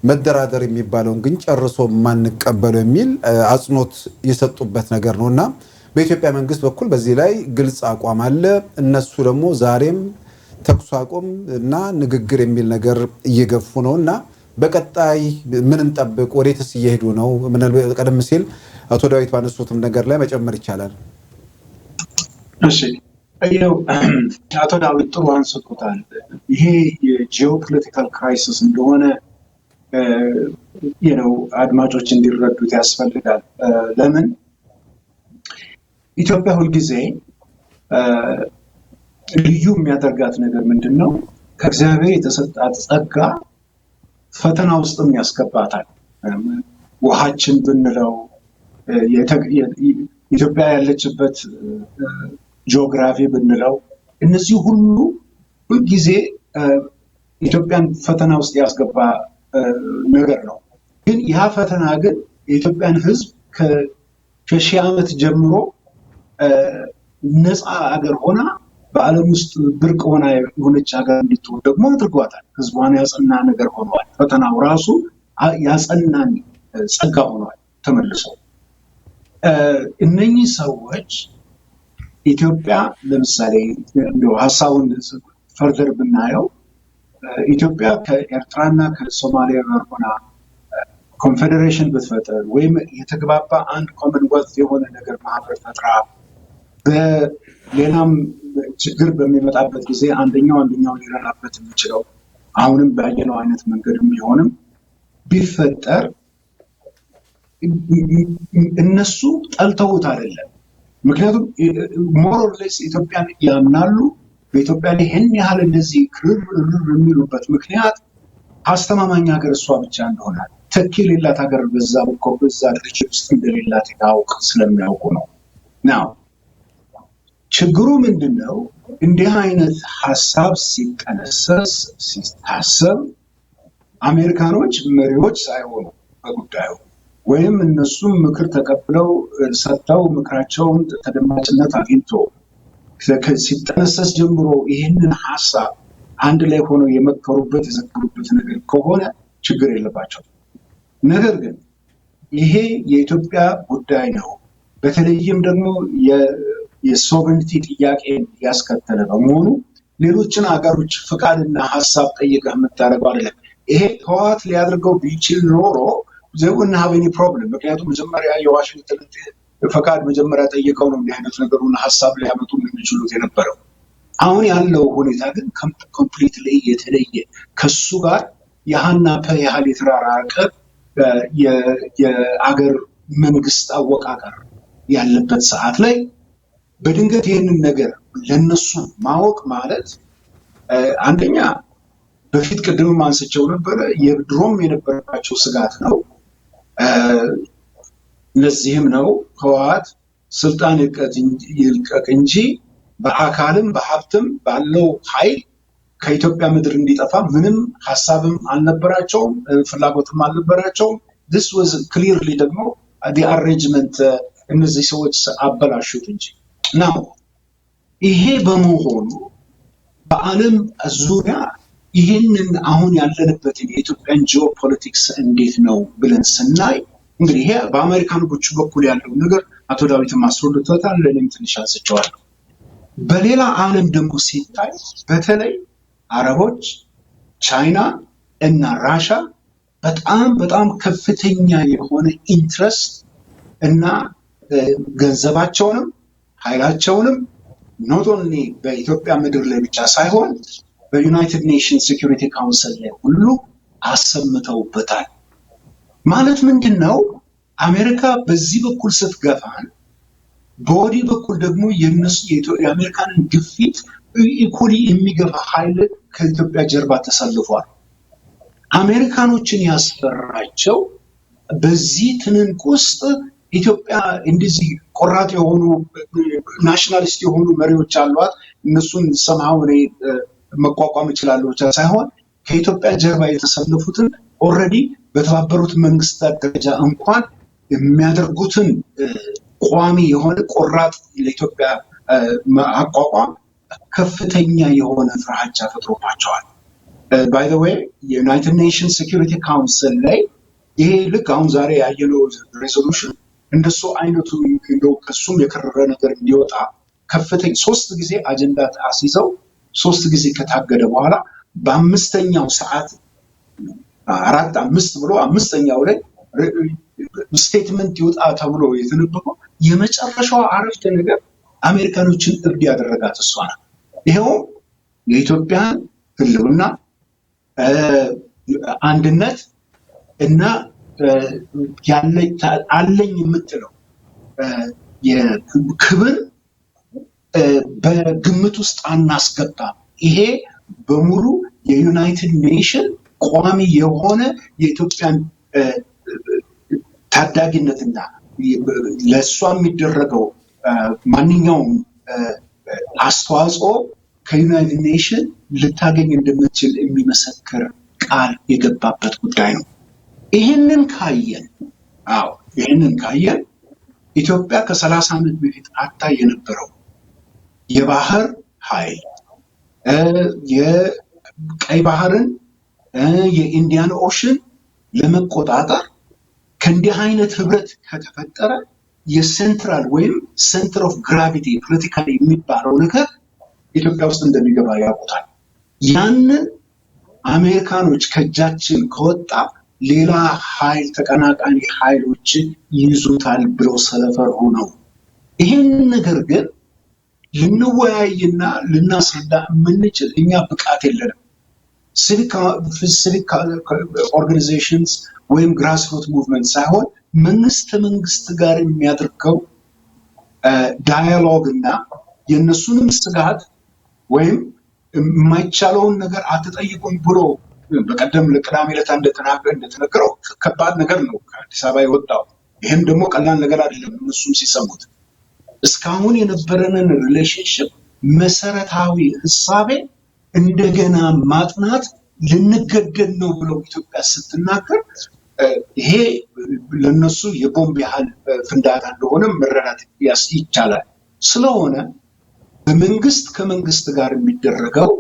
መደራደር የሚባለውን ግን ጨርሶ ማንቀበለው የሚል አጽንኦት የሰጡበት ነገር ነውና በኢትዮጵያ መንግስት በኩል በዚህ ላይ ግልጽ አቋም አለ። እነሱ ደግሞ ዛሬም ተኩስ አቁም እና ንግግር የሚል ነገር እየገፉ ነውና በቀጣይ ምን እንጠብቅ? ወዴትስ እየሄዱ ነው? ቀደም ሲል አቶ ዳዊት ባነሱትም ነገር ላይ መጨመር ይቻላል። እሺ፣ አቶ ዳዊት ጥሩ አንስቶታል። ይሄ የጂኦፖለቲካል ክራይሲስ እንደሆነ አድማጮች እንዲረዱት ያስፈልጋል። ለምን ኢትዮጵያ ሁልጊዜ ልዩ የሚያደርጋት ነገር ምንድን ነው? ከእግዚአብሔር የተሰጣት ጸጋ ፈተና ውስጥም ያስገባታል። ውሃችን ብንለው ኢትዮጵያ ያለችበት ጂኦግራፊ ብንለው እነዚህ ሁሉ ሁልጊዜ ኢትዮጵያን ፈተና ውስጥ ያስገባ ነገር ነው። ግን ያ ፈተና ግን የኢትዮጵያን ሕዝብ ከሺህ ዓመት ጀምሮ ነፃ ሀገር ሆና በዓለም ውስጥ ብርቅ ሆና የሆነች ሀገር እንድትሆን ደግሞ አድርጓታል። ሕዝቧን ያጸና ነገር ሆኗል። ፈተናው ራሱ ያጸናን ጸጋ ሆኗል። ተመልሶ እነኚህ ሰዎች ኢትዮጵያ ለምሳሌ ሀሳቡን ፈርደር ብናየው ኢትዮጵያ ከኤርትራና ከሶማሊያ ጋር ሆና ኮንፌዴሬሽን ብትፈጥር ወይም የተግባባ አንድ ኮመንዌልት የሆነ ነገር ማህበር ፈጥራ በሌላም ችግር በሚመጣበት ጊዜ አንደኛው ሊረዳበት የሚችለው አሁንም ባየነው አይነት መንገድ ቢሆንም ቢፈጠር እነሱ ጠልተውት አይደለም። ምክንያቱም ሞሮሌስ ኢትዮጵያን ያምናሉ። በኢትዮጵያ ላይ ይህን ያህል እንደዚህ ክርር የሚሉበት ምክንያት አስተማማኝ ሀገር እሷ ብቻ እንደሆናል ተኪ የሌላት ሀገር በዛ ድርጅት ውስጥ እንደሌላት ስለሚያውቁ ነው። ናው ችግሩ ምንድነው? እንዲህ አይነት ሀሳብ ሲጠነሰስ ሲታሰብ አሜሪካኖች መሪዎች ሳይሆኑ በጉዳዩ ወይም እነሱም ምክር ተቀብለው ሰጥተው ምክራቸውን ተደማጭነት አግኝቶ ሲጠነሰስ ጀምሮ ይህንን ሀሳብ አንድ ላይ ሆነው የመከሩበት የዘከሩበት ነገር ከሆነ ችግር የለባቸው። ነገር ግን ይሄ የኢትዮጵያ ጉዳይ ነው። በተለይም ደግሞ የሶቨሬንቲ ጥያቄ ያስከተለ በመሆኑ ሌሎችን ሀገሮች ፍቃድና ሀሳብ ጠይቀህ የምታደርገው አይደለም። ይሄ ህወሓት ሊያደርገው ቢችል ኖሮ ዘውና ሀበኒ ፕሮብለም። ምክንያቱም መጀመሪያ የዋሽንግተን ፈቃድ መጀመሪያ ጠይቀው ነው እንዲህ አይነት ነገሩን ሀሳብ ሊያመጡ የሚችሉት የነበረው። አሁን ያለው ሁኔታ ግን ኮምፕሊትሊ የተለየ ከሱ ጋር የሀና ፐ ያህል የተራራቀ የአገር መንግስት አወቃቀር ያለበት ሰዓት ላይ በድንገት ይህንን ነገር ለነሱ ማወቅ ማለት አንደኛ በፊት ቅድምም አንስቼው ነበረ የድሮም የነበረባቸው ስጋት ነው። ለዚህም ነው ህወሓት ስልጣን ይልቀቅ እንጂ በአካልም በሀብትም ባለው ኃይል ከኢትዮጵያ ምድር እንዲጠፋ ምንም ሀሳብም አልነበራቸውም፣ ፍላጎትም አልነበራቸውም። this was clearly ደግሞ the arrangement እነዚህ ሰዎች አበላሹት እንጂ ነው። ይሄ በመሆኑ በዓለም ዙሪያ ይህንን አሁን ያለንበትን የኢትዮጵያን ጂኦፖለቲክስ እንዴት ነው ብለን ስናይ እንግዲህ ይሄ በአሜሪካኖቹ በኩል ያለው ነገር አቶ ዳዊትም አስረድቶታል፣ ለእኔም ትንሽ አንስቼዋለሁ። በሌላ ዓለም ደግሞ ሲታይ በተለይ አረቦች፣ ቻይና እና ራሻ በጣም ከፍተኛ የሆነ ኢንትረስት እና ገንዘባቸውንም ኃይላቸውንም ኖት ኦንሊ በኢትዮጵያ ምድር ላይ ብቻ ሳይሆን በዩናይትድ ኔሽንስ ሴኩሪቲ ካውንስል ላይ ሁሉ አሰምተውበታል። ማለት ምንድን ነው? አሜሪካ በዚህ በኩል ስትገፋን በወዲህ በኩል ደግሞ የአሜሪካንን ግፊት ኢኮሊ የሚገፋ ኃይል ከኢትዮጵያ ጀርባ ተሰልፏል። አሜሪካኖችን ያስፈራቸው በዚህ ትንንቅ ውስጥ ኢትዮጵያ እንደዚህ ቆራጥ የሆኑ ናሽናሊስት የሆኑ መሪዎች አሏት፣ እነሱን ሰማው ላይ መቋቋም ይችላሉ ብቻ ሳይሆን ከኢትዮጵያ ጀርባ የተሰለፉትን ኦልሬዲ በተባበሩት መንግስታት ደረጃ እንኳን የሚያደርጉትን ቋሚ የሆነ ቆራጥ ለኢትዮጵያ አቋቋም ከፍተኛ የሆነ ፍራቻ ፈጥሮባቸዋል። ባይ ዘ ዌይ የዩናይትድ ኔሽንስ ሴኩሪቲ ካውንስል ላይ ይሄ ልክ አሁን ዛሬ ያየነው ሬዞሉሽን እንደሱ አይነቱ እንደው ከሱም የከረረ ነገር እንዲወጣ ከፍተኛ 3 ጊዜ አጀንዳ አስይዘው 3 ጊዜ ከታገደ በኋላ በአምስተኛው ሰዓት 4-5 ብሎ አምስተኛው ላይ ስቴትመንት ይወጣ ተብሎ የተነበበው የመጨረሻው አረፍተ ነገር አሜሪካኖችን እብድ ያደረጋት እሷ ናት። ይሄው የኢትዮጵያን ህልውና አንድነት እና አለኝ የምትለው የክብር በግምት ውስጥ አናስገባም። ይሄ በሙሉ የዩናይትድ ኔሽን ቋሚ የሆነ የኢትዮጵያን ታዳጊነትና ለእሷ የሚደረገው ማንኛውም አስተዋጽኦ ከዩናይትድ ኔሽን ልታገኝ እንደምትችል የሚመሰክር ቃል የገባበት ጉዳይ ነው። ይህንን ካየን ኢትዮጵያ ከ30 ዓመት በፊት አታ የነበረው የባህር ኃይል የቀይ ባህርን የኢንዲያን ኦሽን ለመቆጣጠር ከእንዲህ አይነት ህብረት ከተፈጠረ የሴንትራል ወይም ሴንተር ኦፍ ግራቪቲ ፖለቲካሊ የሚባለው ነገር ኢትዮጵያ ውስጥ እንደሚገባ ያውቁታል። ያንን አሜሪካኖች ከእጃችን ከወጣ ሌላ ኃይል ተቀናቃኝ ኃይሎች ይይዙታል ብለው ስለፈሩ ነው። ይህን ነገር ግን ልንወያይና ልናስረዳ የምንችል እኛ ብቃት የለንም። ሲቪክ ኦርጋናይዜሽንስ ወይም ግራስሩት ሙቭመንት ሳይሆን መንግስት ጋር የሚያደርገው ዳያሎግ እና የእነሱንም ስጋት ወይም የማይቻለውን ነገር አትጠይቁም ብሎ በቀደም ለቅዳሜ ዕለት እንደተነገረው ከባድ ነገር ነው ከአዲስ አበባ የወጣው። ይህም ደግሞ ቀላል ነገር አይደለም። እነሱም ሲሰሙት እስካሁን የነበረንን ሪሌሽንሽፕ መሰረታዊ ህሳቤ እንደገና ማጥናት ልንገደድ ነው ብለው ኢትዮጵያ ስትናገር ይሄ ለነሱ የቦምብ ያህል ፍንዳታ እንደሆነ መረዳት ይቻላል። ስለሆነ በመንግስት ከመንግስት ጋር የሚደረገው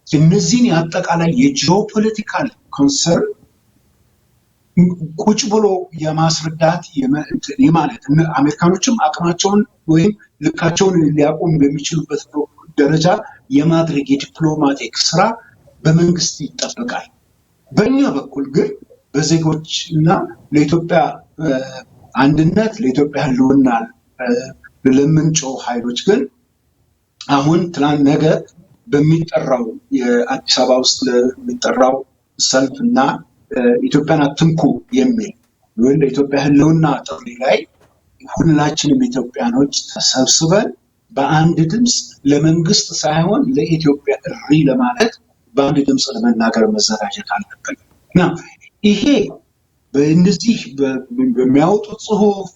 እነዚህን የአጠቃላይ የጂኦፖለቲካል ኮንሰርን ቁጭ ብሎ የማስረዳት የማለት አሜሪካኖችም አቅማቸውን ወይም ልካቸውን ሊያቆሙ በሚችሉበት ደረጃ የማድረግ የዲፕሎማቲክ ስራ በመንግስት ይጠበቃል። በእኛ በኩል ግን በዜጎች እና ለኢትዮጵያ አንድነት ለኢትዮጵያ ህልውና ለምንጮህ ኃይሎች ግን አሁን ትናንት ነገ በሚጠራው የአዲስ አበባ ውስጥ ለሚጠራው ሰልፍ እና ኢትዮጵያን አትንኩ የሚል ወይም ለኢትዮጵያ ህልውና ጥሪ ላይ ሁላችንም ኢትዮጵያኖች ተሰብስበን በአንድ ድምፅ ለመንግስት ሳይሆን ለኢትዮጵያ እሪ ለማለት በአንድ ድምፅ ለመናገር መዘጋጀት አለብን እና ይሄ በእንደዚህ በሚያወጡት ጽሁፍ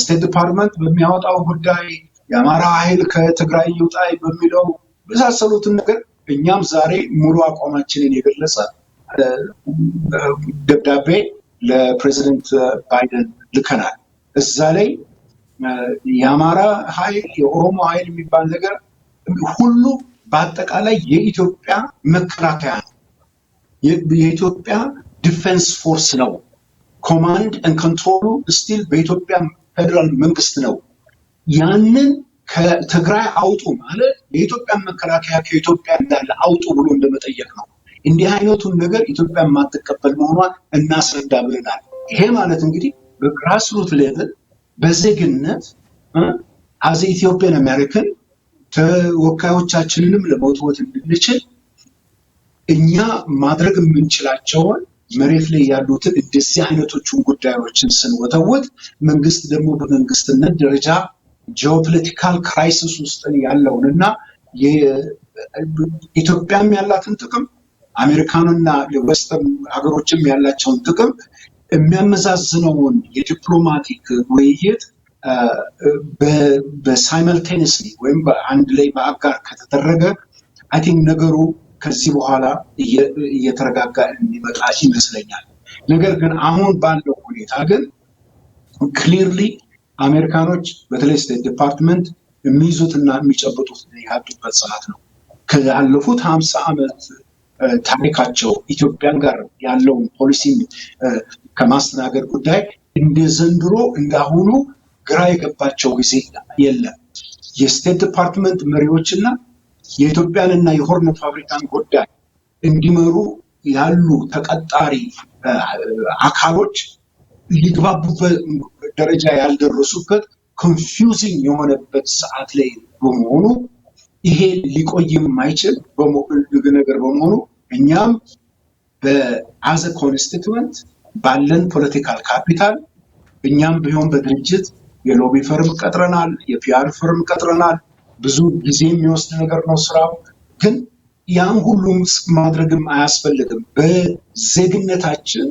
ስቴት ዲፓርትመንት በሚያወጣው ጉዳይ የአማራ ኃይል ከትግራይ ይውጣ በሚለው በሳሰሉትን ነገር እኛም ዛሬ ሙሉ አቋማችንን የገለጸ ደብዳቤ ለፕሬዚደንት ባይደን ልከናል። እዛ ላይ የአማራ ኃይል የኦሮሞ ኃይል የሚባል ነገር ሁሉ በአጠቃላይ የኢትዮጵያ መከላከያ ነው። የኢትዮጵያ ዲፌንስ ፎርስ ነው። ኮማንድ ኤንድ ኮንትሮሉ ስቲል በኢትዮጵያ ፌደራል መንግስት ነው። ያንን ከትግራይ አውጡ ማለት የኢትዮጵያ መከላከያ ከኢትዮጵያ እንዳለ አውጡ ብሎ እንደመጠየቅ ነው። እንዲህ አይነቱን ነገር ኢትዮጵያ የማትቀበል መሆኗን እናስረዳ ብለናል። ይሄ ማለት እንግዲህ በግራስሩት ሌቭል በዜግነት አዘ ኢትዮጵያን አሜሪካን ተወካዮቻችንንም ለመወትወት እንድንችል እኛ ማድረግ የምንችላቸውን መሬት ላይ ያሉትን እንደዚህ አይነቶቹን ጉዳዮችን ስንወተውት መንግስት ደግሞ በመንግስትነት ደረጃ ጂኦፖለቲካል ክራይሲስ ውስጥ ያለውንና ኢትዮጵያም ያላትን ጥቅም አሜሪካንና የዌስተርን ሀገሮችም ያላቸውን ጥቅም የሚያመዛዝነውን የዲፕሎማቲክ ውይይት በሳይመልቴኒስሊ ወይም በአንድ ላይ በአጋር ከተደረገ አይ ቲንክ ነገሩ ከዚህ በኋላ እየተረጋጋ የሚመጣ ይመስለኛል። ነገር ግን አሁን ባለው ሁኔታ ግን ክሊርሊ አሜሪካኖች በተለይ ስቴት ዲፓርትመንት የሚይዙትና የሚጨብጡት ያጡበት ሰዓት ነው። ካለፉት 50 ዓመት ታሪካቸው ኢትዮጵያን ጋር ያለውን ፖሊሲ ከማስተናገድ ጉዳይ እንደ ዘንድሮ እንዳሁኑ ግራ የገባቸው ጊዜ የለም። የስቴት ዲፓርትመንት መሪዎችና የኢትዮጵያንና የሆርን ኦፍ አፍሪካን ጉዳይ እንዲመሩ ያሉ ተቀጣሪ አካሎች ሊግባቡበት ደረጃ ያልደረሱበት ኮንፊውዚንግ የሆነበት ሰዓት ላይ በመሆኑ ይሄ ሊቆይ የማይችል ነገር በመሆኑ እኛም በአዘ ኮንስቲትዩንት ባለን ፖለቲካል ካፒታል እኛም ቢሆን በድርጅት የሎቢ ፈርም ቀጥረናል፣ የፒአር ፈርም ቀጥረናል። ብዙ ጊዜ የሚወስድ ነገር ነው ስራው። ግን ያን ሁሉም ማድረግም አያስፈልግም። በዜግነታችን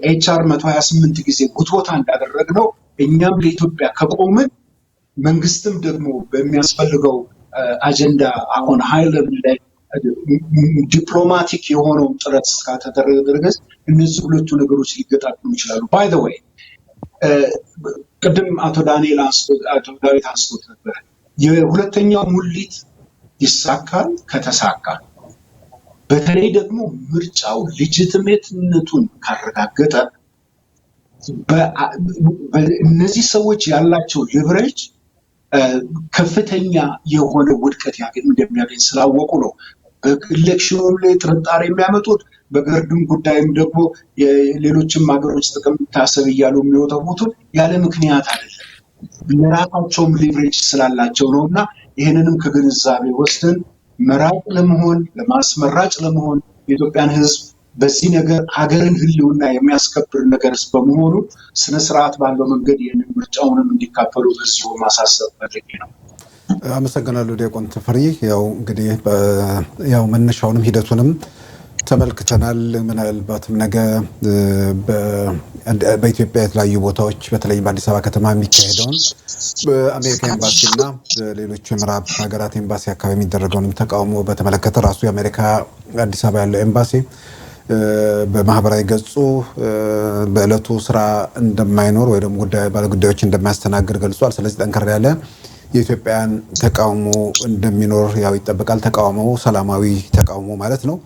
ኤችአር 128 ጊዜ ጉትወታ እንዳደረግነው እኛም ለኢትዮጵያ ከቆምን መንግስትም ደግሞ በሚያስፈልገው አጀንዳ አሁን ሃይ ሌቭል ላይ ዲፕሎማቲክ የሆነውን ጥረት እስካተደረገ ድረስ እነዚህ ሁለቱ ነገሮች ሊገጣጠሙ ይችላሉ። ባይ ዘ ዌይ ቅድም አቶ ዳዊት አንስቶት ነበር። የሁለተኛው ሙሊት ይሳካል ከተሳካ፣ በተለይ ደግሞ ምርጫው ሌጂቲሜትነቱን ካረጋገጠ እነዚህ ሰዎች ያላቸው ሊቨሬጅ ከፍተኛ የሆነ ውድቀት እንደሚያገኝ ስላወቁ ነው በኤሌክሽኑም ላይ ጥርጣሬ የሚያመጡት። በገርድም ጉዳይም ደግሞ የሌሎችም ሀገሮች ጥቅም ታሰብ እያሉ የሚወተውቱት ያለ ምክንያት አይደለም። ለራሳቸውም ሊቨሬጅ ስላላቸው ነው እና ይህንንም ከግንዛቤ ወስደን መራጭ ለመሆን ለማስመራጭ ለመሆን የኢትዮጵያን ሕዝብ በዚህ ነገር ሀገርን ህልውና የሚያስከብር ነገር በመሆኑ ስነስርዓት ባለው መንገድ ይህንን ምርጫውንም እንዲካፈሉ በዚሁ ማሳሰብ ፈልጌ ነው። አመሰግናለሁ ዲያቆን ተፈሪ። ያው እንግዲህ ያው መነሻውንም ሂደቱንም ተመልክተናል። ምናልባትም ነገ በኢትዮጵያ የተለያዩ ቦታዎች በተለይም በአዲስ አበባ ከተማ የሚካሄደውን በአሜሪካ ኤምባሲና ሌሎች የምዕራብ ሀገራት ኤምባሲ አካባቢ የሚደረገውንም ተቃውሞ በተመለከተ ራሱ የአሜሪካ አዲስ አበባ ያለው ኤምባሲ በማህበራዊ ገጹ በእለቱ ስራ እንደማይኖር ወይ ደግሞ ባለጉዳዮች እንደማያስተናግድ ገልጿል። ስለዚህ ጠንከር ያለ የኢትዮጵያን ተቃውሞ እንደሚኖር ያው ይጠበቃል። ተቃውሞ ሰላማዊ ተቃውሞ ማለት ነው።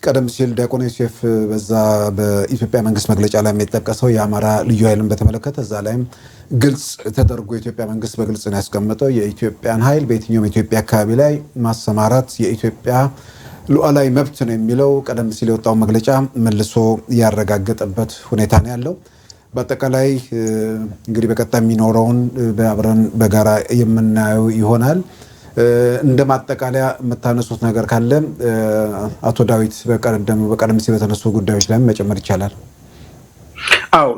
ቀደም ሲል ዲያቆን ዮሴፍ በዛ በኢትዮጵያ መንግስት መግለጫ ላይ የሚጠቀሰው የአማራ ልዩ ኃይልን በተመለከተ እዛ ላይም ግልጽ ተደርጎ የኢትዮጵያ መንግስት በግልጽ ነው ያስቀመጠው። የኢትዮጵያን ኃይል በየትኛውም የኢትዮጵያ አካባቢ ላይ ማሰማራት የኢትዮጵያ ሉዓላዊ መብት ነው የሚለው ቀደም ሲል የወጣው መግለጫ መልሶ ያረጋገጠበት ሁኔታ ነው ያለው። በአጠቃላይ እንግዲህ በቀጣይ የሚኖረውን አብረን በጋራ የምናየው ይሆናል። እንደ ማጠቃለያ የምታነሱት ነገር ካለ አቶ ዳዊት በቀደም ሲል በተነሱ ጉዳዮች ላይ መጨመር ይቻላል። አዎ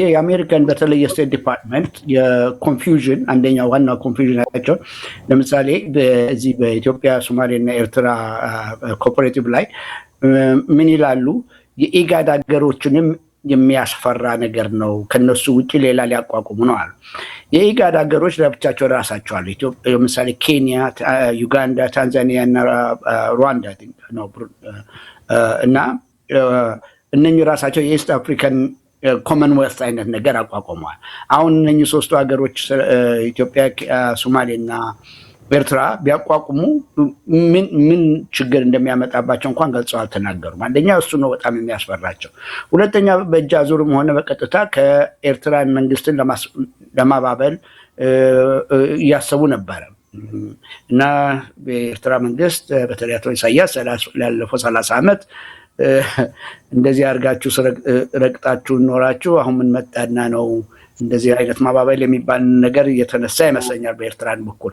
የአሜሪካን በተለይ ስቴት ዲፓርትመንት የኮንፊውዥን አንደኛ ዋና ኮንፊውዥን ያላቸው ለምሳሌ በዚህ በኢትዮጵያ ሶማሌና ኤርትራ ኮኦፐሬቲቭ ላይ ምን ይላሉ? የኢጋድ ሀገሮችንም የሚያስፈራ ነገር ነው፣ ከነሱ ውጭ ሌላ ሊያቋቁሙ ነው አሉ። የኢጋድ ሀገሮች ለብቻቸው ራሳቸው አሉ። ለምሳሌ ኬንያ፣ ዩጋንዳ፣ ታንዛኒያ እና ሩዋንዳ ነው እና እነኚህ ራሳቸው የኢስት አፍሪካን ኮመንዌልት አይነት ነገር አቋቁመዋል። አሁን እነኚህ ሶስቱ ሀገሮች ኢትዮጵያ፣ ሶማሌና ኤርትራ ቢያቋቁሙ ምን ችግር እንደሚያመጣባቸው እንኳን ገልጸው አልተናገሩም። አንደኛ እሱ ነው በጣም የሚያስፈራቸው። ሁለተኛ በእጅ አዙርም ሆነ በቀጥታ ከኤርትራ መንግስትን ለማባበል እያሰቡ ነበረ እና በኤርትራ መንግስት በተለይ አቶ ኢሳያስ ላለፈው 30 ዓመት እንደዚህ አድርጋችሁ ረግጣችሁ ኖራችሁ አሁን ምን መጣና ነው እንደዚህ አይነት ማባበል የሚባል ነገር እየተነሳ ይመስለኛል በኤርትራን በኩል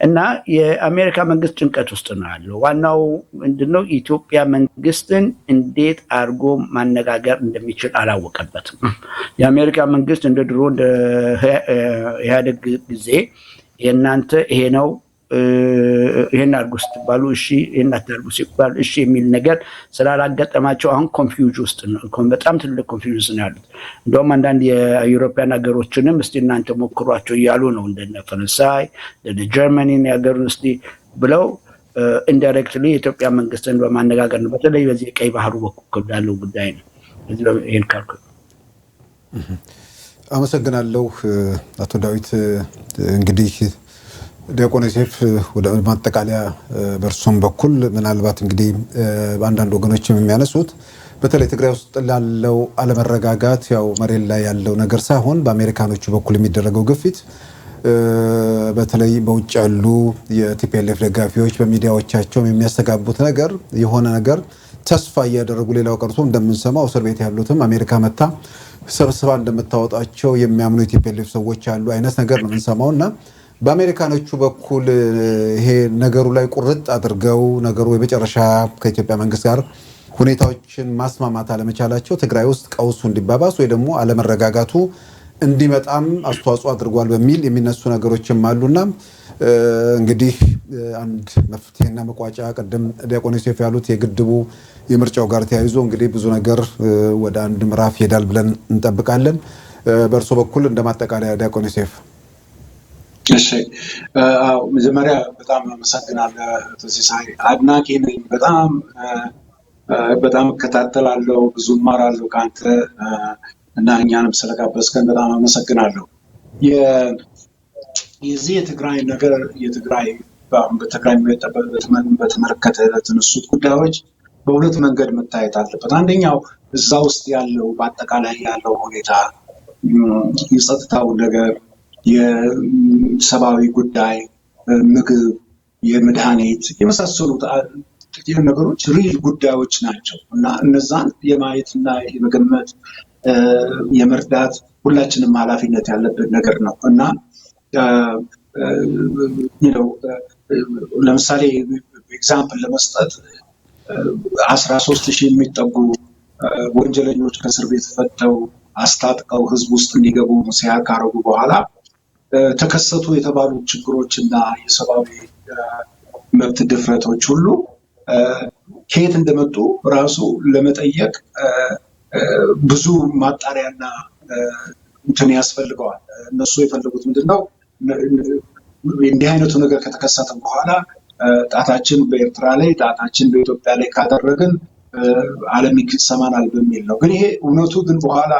እና የአሜሪካ መንግስት ጭንቀት ውስጥ ነው ያለው። ዋናው ምንድነው ኢትዮጵያ መንግስትን እንዴት አድርጎ ማነጋገር እንደሚችል አላወቀበትም። የአሜሪካ መንግስት እንደ ድሮ እንደ ኢህአዴግ ጊዜ የእናንተ ይሄ ነው ይሄን አድርጉ ስትባሉ እሺ፣ ይሄን አታድርጉ ሲባሉ እሺ የሚል ነገር ስላላጋጠማቸው አሁን ኮንፊውዥ ውስጥ ነው። በጣም ትልቅ ኮንፊውዥ ነው ያሉት። እንደውም አንዳንድ የዩሮፒያን ሀገሮችንም እስቲ እናንተ ሞክሯቸው እያሉ ነው እንደነ ፈረንሳይ እንደነ ጀርመኒን ያገሩን እስቲ ብለው ኢንዳይሬክትሊ የኢትዮጵያ መንግስትን በማነጋገር ነው። በተለይ በዚህ ቀይ ባህሩ በኩል ያለው ጉዳይ ነው። ይሄን ካልኩ አመሰግናለሁ አቶ ዳዊት። እንግዲህ ዲያቆን ዮሴፍ ወደ ማጠቃለያ በርሶም በኩል ምናልባት እንግዲህ በአንዳንድ ወገኖችም የሚያነሱት በተለይ ትግራይ ውስጥ ላለው አለመረጋጋት ያው መሬት ላይ ያለው ነገር ሳይሆን በአሜሪካኖቹ በኩል የሚደረገው ግፊት በተለይ በውጭ ያሉ የቲፒኤልኤፍ ደጋፊዎች በሚዲያዎቻቸው የሚያስተጋቡት ነገር የሆነ ነገር ተስፋ እያደረጉ ሌላው ቀርቶ እንደምንሰማው እስር ቤት ያሉትም አሜሪካ መታ ሰብስባ እንደምታወጣቸው የሚያምኑ የቲፒኤልኤፍ ሰዎች አሉ አይነት ነገር ነው የምንሰማውና በአሜሪካኖቹ በኩል ይሄ ነገሩ ላይ ቁርጥ አድርገው ነገሩ የመጨረሻ ከኢትዮጵያ መንግስት ጋር ሁኔታዎችን ማስማማት አለመቻላቸው ትግራይ ውስጥ ቀውሱ እንዲባባስ ወይ ደግሞ አለመረጋጋቱ እንዲመጣም አስተዋጽኦ አድርጓል በሚል የሚነሱ ነገሮችም አሉና እንግዲህ አንድ መፍትሄና መቋጫ ቀደም ዲያቆን ዮሴፍ ያሉት የግድቡ የምርጫው ጋር ተያይዞ እንግዲህ ብዙ ነገር ወደ አንድ ምዕራፍ ይሄዳል ብለን እንጠብቃለን። በእርሶ በኩል እንደማጠቃለያ ዲያቆን ዮሴፍ። እሺ መጀመሪያ በጣም አመሰግናለሁ አቶ ሲሳይ። አድናቂ ነኝ። በጣም እከታተላለሁ፣ ብዙ እማራለሁ ከአንተ እና እኛንም ስለጋበዝከን በጣም አመሰግናለሁ። የዚህ የትግራይ ነገር በትግራይ በተመለከተ የተነሱት ጉዳዮች በሁለት መንገድ መታየት አለበት። አንደኛው እዛ ውስጥ ያለው በአጠቃላይ ያለው ሁኔታ የጸጥታው ነገር፣ የሰብአዊ ጉዳይ፣ ምግብ፣ የመድኃኒት የመሳሰሉት ነገሮች ሪል ጉዳዮች ናቸው እና እነዛን የማየትና የመገመት የመርዳት ሁላችንም ኃላፊነት ያለብን ነገር ነው እና ለምሳሌ ኤግዛምፕል ለመስጠት 13,000 የሚጠጉ ወንጀለኞች ከእስር ቤት ፈተው አስታጥቀው ህዝብ ውስጥ እንዲገቡ ሲያካረጉ በኋላ ተከሰቱ የተባሉ ችግሮች እና የሰብአዊ መብት ድፍረቶች ሁሉ ከየት እንደመጡ ራሱ ለመጠየቅ ብዙ ማጣሪያና እንትን ያስፈልገዋል። እነሱ የፈለጉት ምንድነው? እንዲህ አይነቱ ነገር ከተከሰተ በኋላ ጣታችን በኤርትራ ላይ ጣታችን በኢትዮጵያ ላይ ካደረግን ዓለም ይሰማናል በሚል ነው። ግን ይሄ እውነቱ ግን በኋላ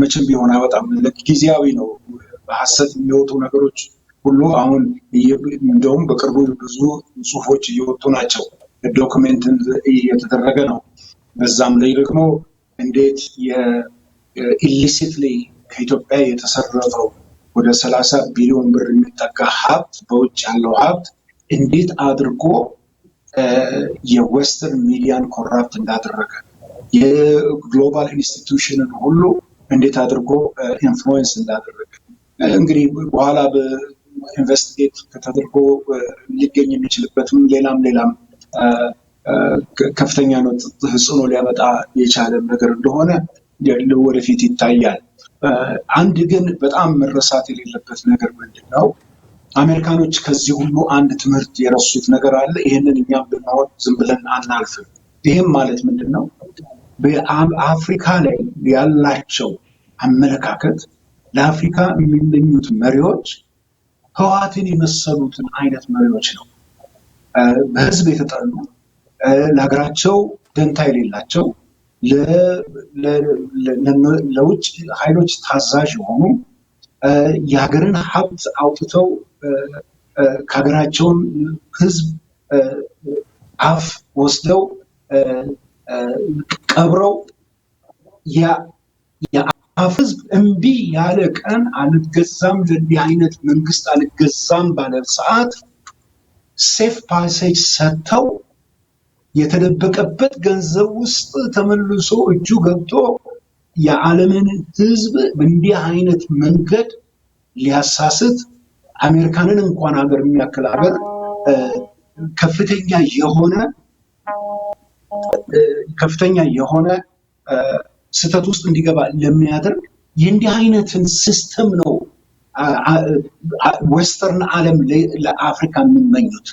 መቼም ቢሆን አይወጣም። ጊዜያዊ ነው። በሐሰት የሚወጡ ነገሮች ሁሉ አሁን እንደውም በቅርቡ ብዙ ጽሁፎች እየወጡ ናቸው። ዶክመንት እየተደረገ ነው። በዛም ላይ ደግሞ እንዴት የኢሊሲትሊ ከኢትዮጵያ የተሰረፈው ወደ 30 ቢሊዮን ብር የሚጠጋ ሀብት በውጭ ያለው ሀብት እንዴት አድርጎ የዌስተርን ሚዲያን ኮራፕት እንዳደረገ የግሎባል ኢንስቲትዩሽንን ሁሉ እንዴት አድርጎ ኢንፍሉዌንስ እንዳደረገ እንግዲህ በኋላ በኢንቨስቲጌት ተደርጎ ሊገኝ የሚችልበትም ሌላም ከፍተኛ ነው ተጽዕኖ ሊያመጣ የቻለ ነገር እንደሆነ ወደፊት ይታያል። አንድ ግን በጣም መረሳት የሌለበት ነገር ምንድነው? አሜሪካኖች ከዚህ ሁሉ አንድ ትምህርት የረሱት ነገር አለ። ይህንን እኛም ብናወጥ ዝም ብለን አናልፍም። ይህም ማለት ምንድነው? በአፍሪካ ላይ ያላቸው አመለካከት ለአፍሪካ የሚመኙት መሪዎች ህወሓትን የመሰሉትን አይነት መሪዎች ነው። በህዝብ የተጠሉ ለሀገራቸው ደንታ የሌላቸው ለውጭ ኃይሎች ታዛዥ የሆኑ የሀገርን ሀብት አውጥተው ከሀገራቸውን ህዝብ አፍ ወስደው ቀብረው የአፍ ህዝብ እምቢ ያለ ቀን አልገዛም፣ ለዚህ አይነት መንግስት አልገዛም ባለ ሰዓት ሴፍ ፓሴጅ ሰጥተው የተደበቀበት ገንዘብ ውስጥ ተመልሶ እጁ ገብቶ የዓለምን ህዝብ በእንዲህ አይነት መንገድ ሊያሳስት አሜሪካንን እንኳን ሀገር የሚያክል ሀገር ከፍተኛ የሆነ ስህተት ውስጥ እንዲገባ ለሚያደርግ የእንዲህ አይነትን ሲስተም ነው ዌስተርን ዓለም ለአፍሪካ የሚመኙት።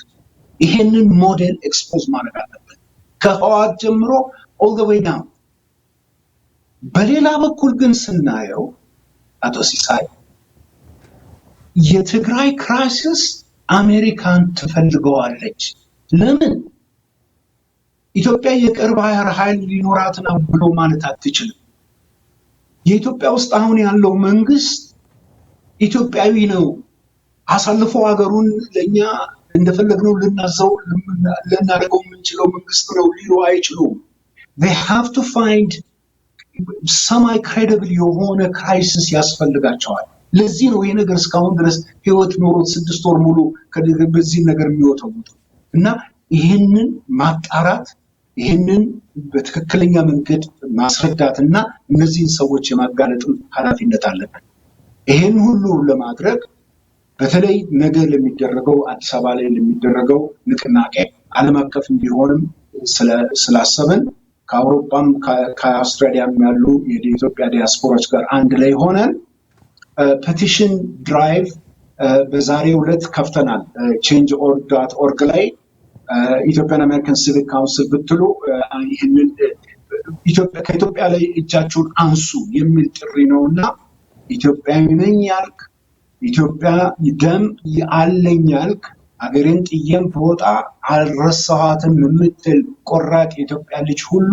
ይሄንን ሞዴል ኤክስፖዝ ማድረግ አለበት ከህወሓት ጀምሮ ኦል ዘ ዌይ ዳውን። በሌላ በኩል ግን ስናየው አቶ ሲሳይ የትግራይ ክራይሲስ አሜሪካን ትፈልገዋለች። ለምን? ኢትዮጵያ የቅርብ ኃይል ሊኖራት ነው ብሎ ማለት አትችልም። የኢትዮጵያ ውስጥ አሁን ያለው መንግስት ኢትዮጵያዊ ነው፣ አሳልፎ ሀገሩን ለኛ እንደፈለግነው ልናደርገው የምንችለው መንግስት ነው ሊሉ አይችሉም። they have to find ሰማይ ክሬዲብል የሆነ ክራይሲስ ያስፈልጋቸዋል። ለዚህ ነው ይሄ ነገር እስካሁን ድረስ ህይወት ኖሮት 6 ወር ሙሉ በዚህ ነገር የሚወጣው እና ይሄንን ማጣራት ይሄንን በትክክለኛ መንገድ ማስረዳትና እነዚህን ሰዎች የማጋለጥ ኃላፊነት አለብን። ይሄን ሁሉ ለማድረግ በተለይ ነገ ለሚደረገው አዲስ አበባ ላይ ለሚደረገው ንቅናቄ ዓለም አቀፍ እንዲሆንም ስላሰብን ከአውሮፓም ከአውስትራሊያም ያሉ የኢትዮጵያ ዲያስፖራዎች ጋር አንድ ላይ ሆነን ፔቲሽን ድራይቭ በዛሬው ዕለት ከፍተናል። change.org ላይ ኢትዮጵያን አሜሪካን ሲቪክ ካውንስል ብትሉ ይህንን ከኢትዮጵያ ላይ እጃችሁን አንሱ የሚል ጥሪ ነውና ኢትዮጵያዊ ነኝ ያልክ ኢትዮጵያ ደም አለኝ ያልክ አገሬን ጥዬም ብወጣ አልረሳኋትም የምትል ቆራጥ የኢትዮጵያ ልጅ ሁሉ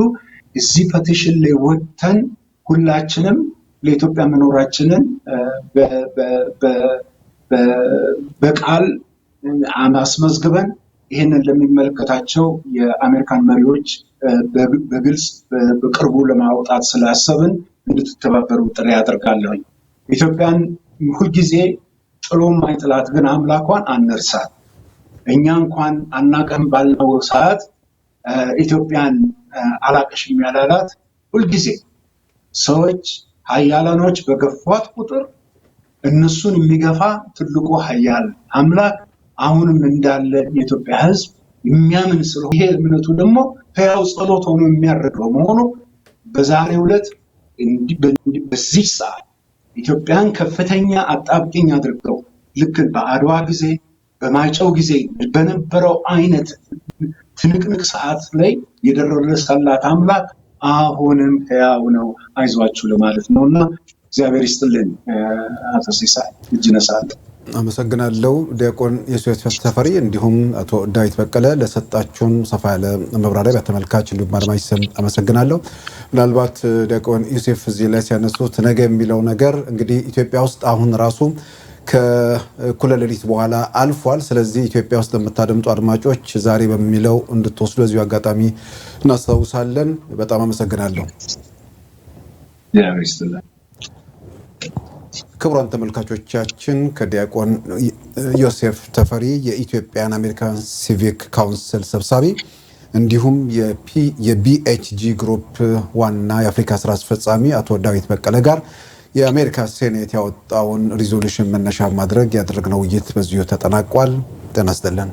እዚህ ፔቲሽን ላይ ወጥተን ሁላችንም ለኢትዮጵያ መኖራችንን በቃል አስመዝግበን ይህንን ለሚመለከታቸው የአሜሪካን መሪዎች በግልጽ በቅርቡ ለማውጣት ስላሰብን እንድትተባበሩ ጥሪ አደርጋለሁ። ኢትዮጵያን ሁልጊዜ ጥሎ ማይጥላት ግን አምላኳን አንርሳት። እኛ እንኳን አናቀም ባልነው ሰዓት ኢትዮጵያን አላቀሽም ያላላት ሁልጊዜ ሰዎች ሀያላኖች በገፏት ቁጥር እነሱን የሚገፋ ትልቁ ሀያል አምላክ አሁንም እንዳለ የኢትዮጵያ ሕዝብ የሚያምን ስለሆነ ይሄ እምነቱ ደግሞ ሕያው ጸሎት ሆኖ የሚያደርገው መሆኑ በዛሬው ዕለት በዚህ ሰዓት ኢትዮጵያን ከፍተኛ አጣብቂኝ አድርገው ልክ በአድዋ ጊዜ በማይጨው ጊዜ በነበረው አይነት ትንቅንቅ ሰዓት ላይ የደረሰላት አምላክ አሁንም ሕያው ነው፣ አይዟችሁ ለማለት ነውና እግዚአብሔር ይስጥልን። አቶ ሲሳይ እጅ ነሳለሁ። አመሰግናለሁ። ዲያቆን ዮሴፍ ተፈሪ እንዲሁም አቶ ዳዊት በቀለ ለሰጣችሁን ሰፋ ያለ መብራሪያ በተመልካች እንዲሁም አድማጭ ስም አመሰግናለሁ። ምናልባት ዲያቆን ዮሴፍ እዚህ ላይ ሲያነሱት ነገ የሚለው ነገር እንግዲህ ኢትዮጵያ ውስጥ አሁን ራሱ ከእኩለ ሌሊት በኋላ አልፏል። ስለዚህ ኢትዮጵያ ውስጥ ለምታደምጡ አድማጮች ዛሬ በሚለው እንድትወስዱ በዚሁ አጋጣሚ እናስታውሳለን። በጣም አመሰግናለሁ። ክቡራን ተመልካቾቻችን ከዲያቆን ዮሴፍ ተፈሪ የኢትዮጵያን አሜሪካን ሲቪክ ካውንስል ሰብሳቢ እንዲሁም የቢኤችጂ ግሩፕ ዋና የአፍሪካ ስራ አስፈጻሚ አቶ ዳዊት በቀለ ጋር የአሜሪካ ሴኔት ያወጣውን ሪዞሉሽን መነሻ ማድረግ ያደረግነው ውይይት በዚሁ ተጠናቋል። ጤና ይስጥልን።